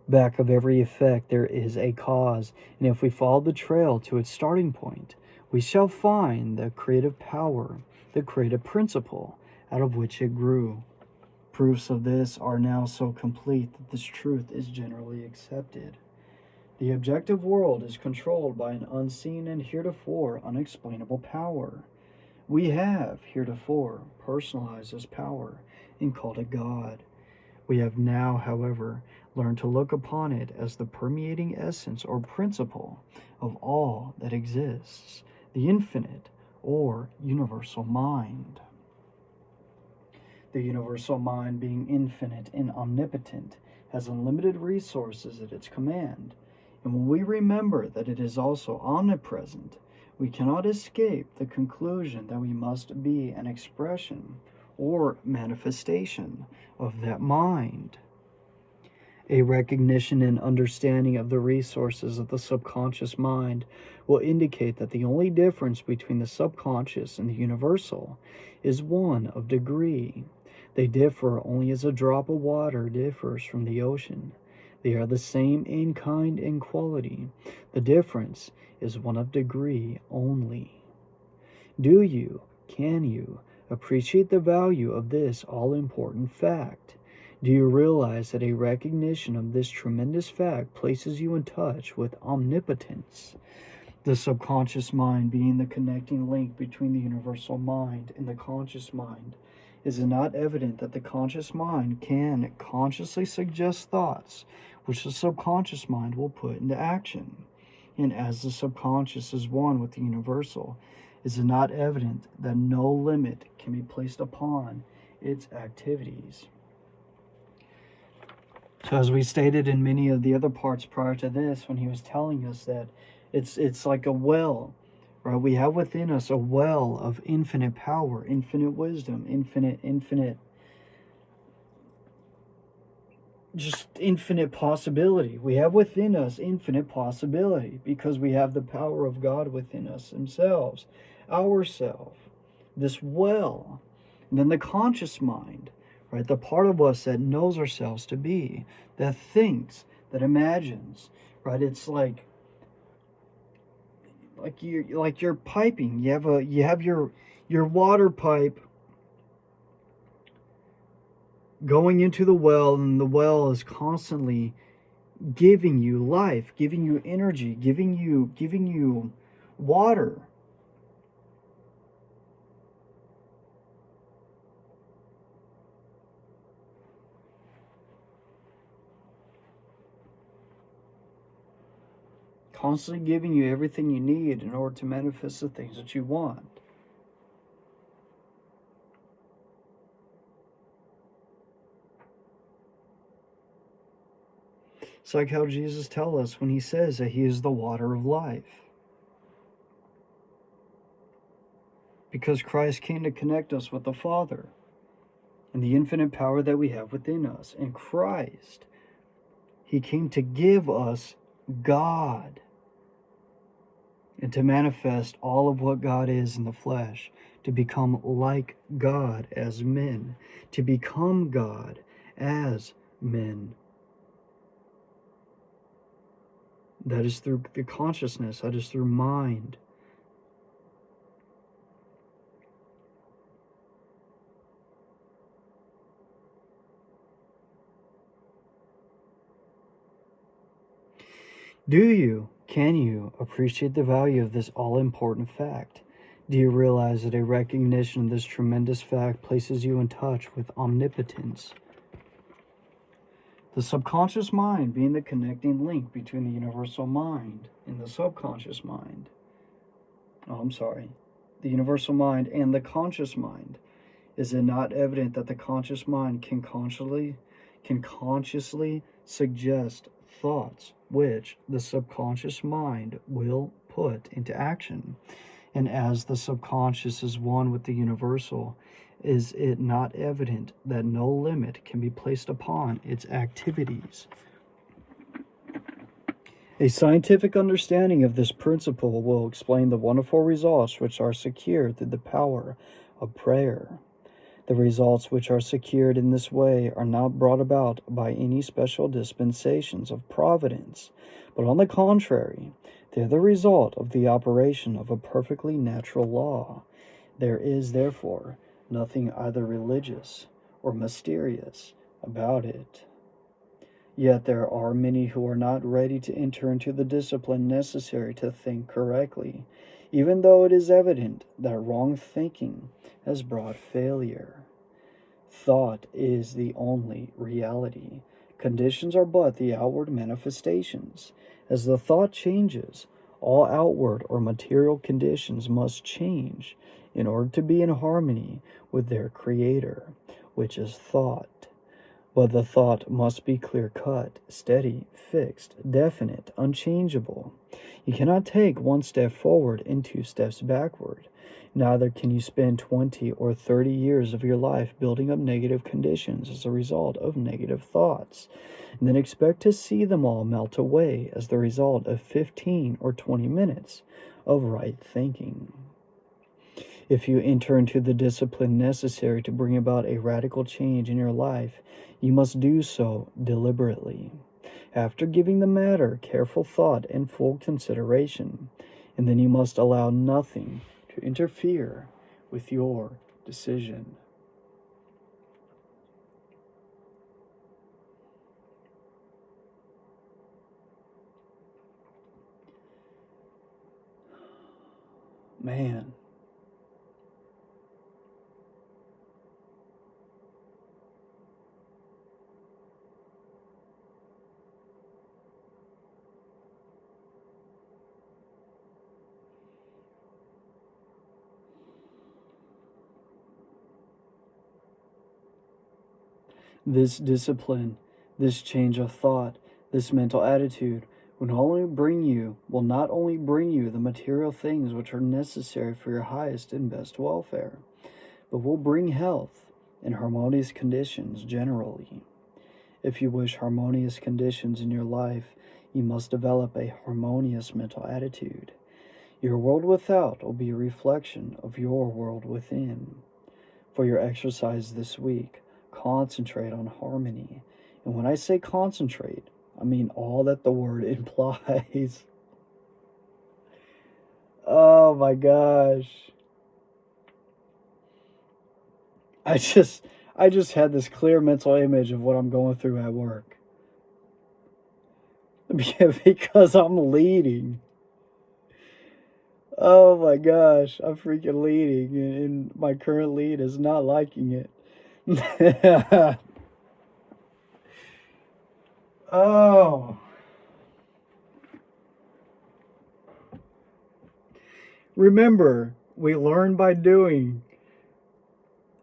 Back of every effect there is a cause, and if we follow the trail to its starting point, we shall find the creative power, the creative principle out of which it grew. Proofs of this are now so complete that this truth is generally accepted. The objective world is controlled by an unseen and heretofore unexplainable power. We have heretofore personalized this power and called it God. We have now, however, learned to look upon it as the permeating essence or principle of all that exists, the infinite or universal mind. The universal mind, being infinite and omnipotent, has unlimited resources at its command. And when we remember that it is also omnipresent, we cannot escape the conclusion that we must be an expression or manifestation of that mind. A recognition and understanding of the resources of the subconscious mind will indicate that the only difference between the subconscious and the universal is one of degree. They differ only as a drop of water differs from the ocean. They are the same in kind and quality. The difference is one of degree only. Can you appreciate the value of this all-important fact? Do you realize that a recognition of this tremendous fact places you in touch with omnipotence? The subconscious mind, being the connecting link between the universal mind and the conscious mind, is it not evident that the conscious mind can consciously suggest thoughts which the subconscious mind will put into action? And as the subconscious is one with the universal, is it not evident that no limit can be placed upon its activities? So as we stated in many of the other parts prior to this, when he was telling us that it's like a well, right? We have within us a well of infinite power, infinite wisdom, just infinite possibility. We have within us infinite possibility because we have the power of God within us themselves, ourself, this well. And then the conscious mind, right? The part of us that knows ourselves to be, that thinks, that imagines, right? It's like you're piping. You have your water pipe going into the well, and the well is constantly giving you life, giving you energy, giving you water. constantly giving you everything you need in order to manifest the things that you want. It's like how Jesus tells us when he says that he is the water of life. Because Christ came to connect us with the Father and the infinite power that we have within us. And Christ, he came to give us God and to manifest all of what God is in the flesh, to become like God as men, to become God as men. That is through the consciousness, that is through mind. Can you appreciate the value of this all-important fact? Do you realize that a recognition of this tremendous fact places you in touch with omnipotence? The subconscious mind being the connecting link between the universal mind and the subconscious mind. The universal mind and the conscious mind. Is it not evident that the conscious mind can consciously suggest thoughts which the subconscious mind will put into action? And as the subconscious is one with the universal, is it not evident that no limit can be placed upon its activities? A scientific understanding of this principle will explain the wonderful results which are secured through the power of prayer. The results which are secured in this way are not brought about by any special dispensations of providence, but on the contrary, they are the result of the operation of a perfectly natural law. There is, therefore, nothing either religious or mysterious about it. Yet there are many who are not ready to enter into the discipline necessary to think correctly, even though it is evident that wrong thinking has brought failure. Thought is the only reality. Conditions are but the outward manifestations. As the thought changes, all outward or material conditions must change in order to be in harmony with their creator, which is thought. But the thought must be clear-cut, steady, fixed, definite, unchangeable. You cannot take one step forward and 2 steps backward. Neither can you spend 20 or 30 years of your life building up negative conditions as a result of negative thoughts, and then expect to see them all melt away as the result of 15 or 20 minutes of right thinking. If you enter into the discipline necessary to bring about a radical change in your life, you must do so deliberately, after giving the matter careful thought and full consideration, and then you must allow nothing to interfere with your decision. Man. This discipline, this change of thought, this mental attitude will not only bring you the material things which are necessary for your highest and best welfare, but will bring health and harmonious conditions generally. If you wish harmonious conditions in your life, you must develop a harmonious mental attitude. Your world without will be a reflection of your world within. For your exercise this week, concentrate on harmony. And when I say concentrate, I mean all that the word implies. Oh my gosh. I just had this clear mental image of what I'm going through at work. Because I'm leading. Oh my gosh, I'm freaking leading, and my current lead is not liking it. Oh. Remember, we learn by doing.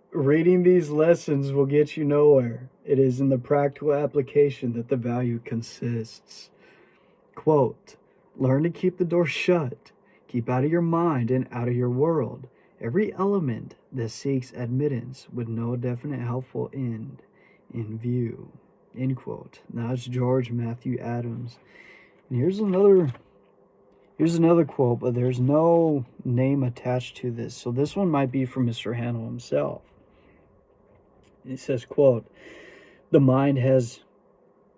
Reading these lessons will get you nowhere. It is in the practical application that the value consists. Quote, learn to keep the door shut. Keep out of your mind and out of your world every element that seeks admittance with no definite helpful end in view. End quote. Now it's George Matthew Adams. And here's another quote, but there's no name attached to this. So this one might be from Mr. Hanel himself. He says, quote, the mind has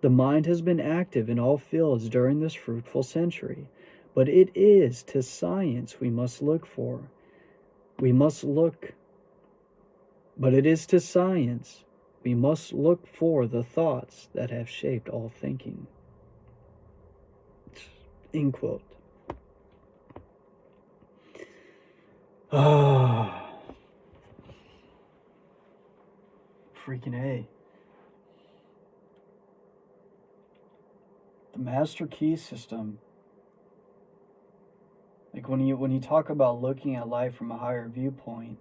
been active in all fields during this fruitful century, but it is to science we must look for. But it is to science we must look for the thoughts that have shaped all thinking. End quote. Freaking A. The master key system. Like when you talk about looking at life from a higher viewpoint,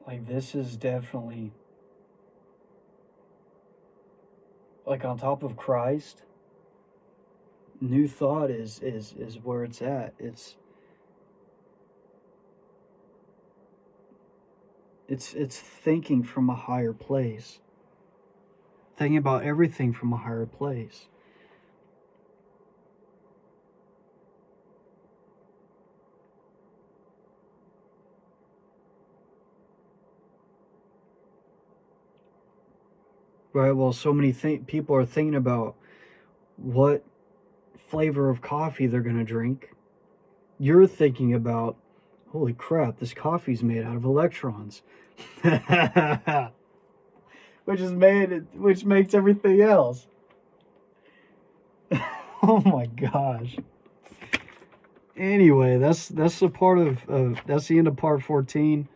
like this is definitely like on top of Christ. New thought is where it's at. It's thinking from a higher place. Thinking about everything from a higher place. Right, well, so many people are thinking about what flavor of coffee they're going to drink. You're thinking about, holy crap, this coffee's made out of electrons. Which makes everything else. Oh my gosh. Anyway, that's the part of that's the end of part 14.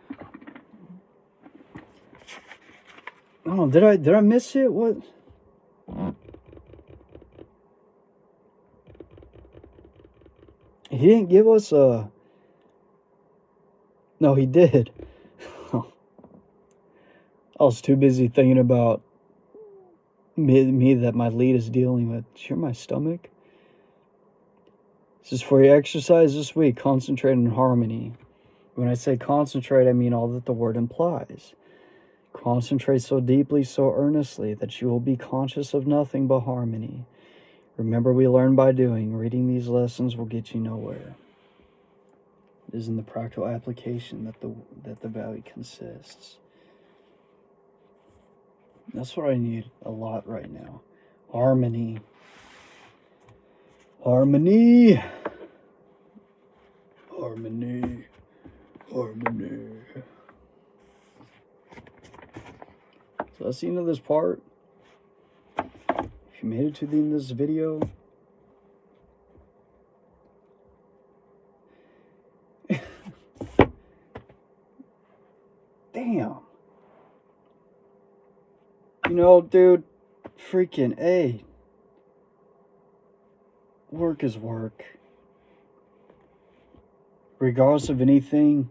Oh, did I miss it? What? He didn't give us a... No, he did. I was too busy thinking about me that my lead is dealing with. Did you hear my stomach? This is for your exercise this week. Concentrate on harmony. When I say concentrate, I mean all that the word implies. Concentrate so deeply, so earnestly, that you will be conscious of nothing but harmony. Remember, we learn by doing. Reading these lessons will get you nowhere. It is in the practical application that the value consists. That's what I need a lot right now. Harmony. Harmony. Harmony. Harmony. So that's the end of this part. If you made it to the end of this video, damn. You know, dude, freaking A. Work is work. Regardless of anything,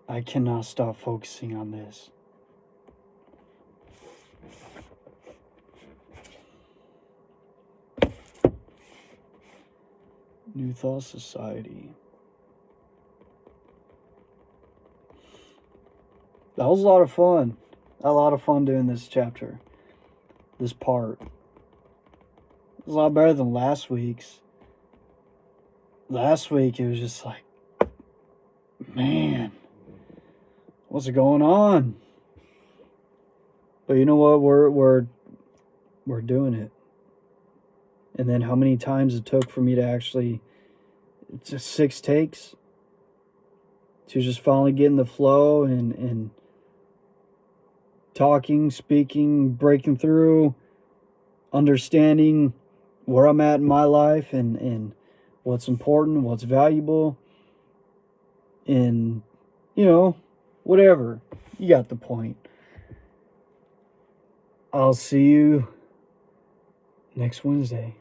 I cannot stop focusing on this. New Thought Society. That was a lot of fun. A lot of fun doing this chapter. This part. It was a lot better than last week's. Last week it was just like, man, what's going on? But you know what? We're doing it. And then how many times it took for me to actually, it's just 6 takes to just finally get in the flow and talking, speaking, breaking through, understanding where I'm at in my life and what's important, what's valuable, and, you know, whatever. You got the point. I'll see you next Wednesday.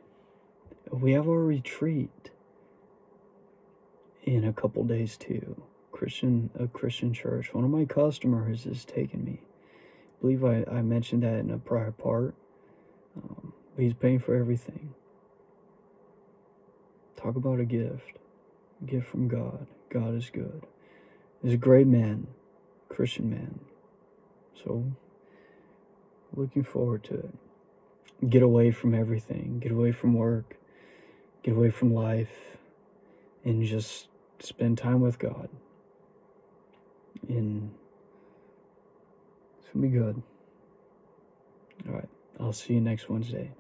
We have our retreat in a couple days too. A Christian church. One of my customers is taking me. I believe I mentioned that in a prior part. He's paying for everything. Talk about a gift. A gift from God. God is good. He's a great man. Christian man. So, looking forward to it. Get away from everything. Get away from work. Get away from life. And just spend time with God. And it's going to be good. All right. I'll see you next Wednesday.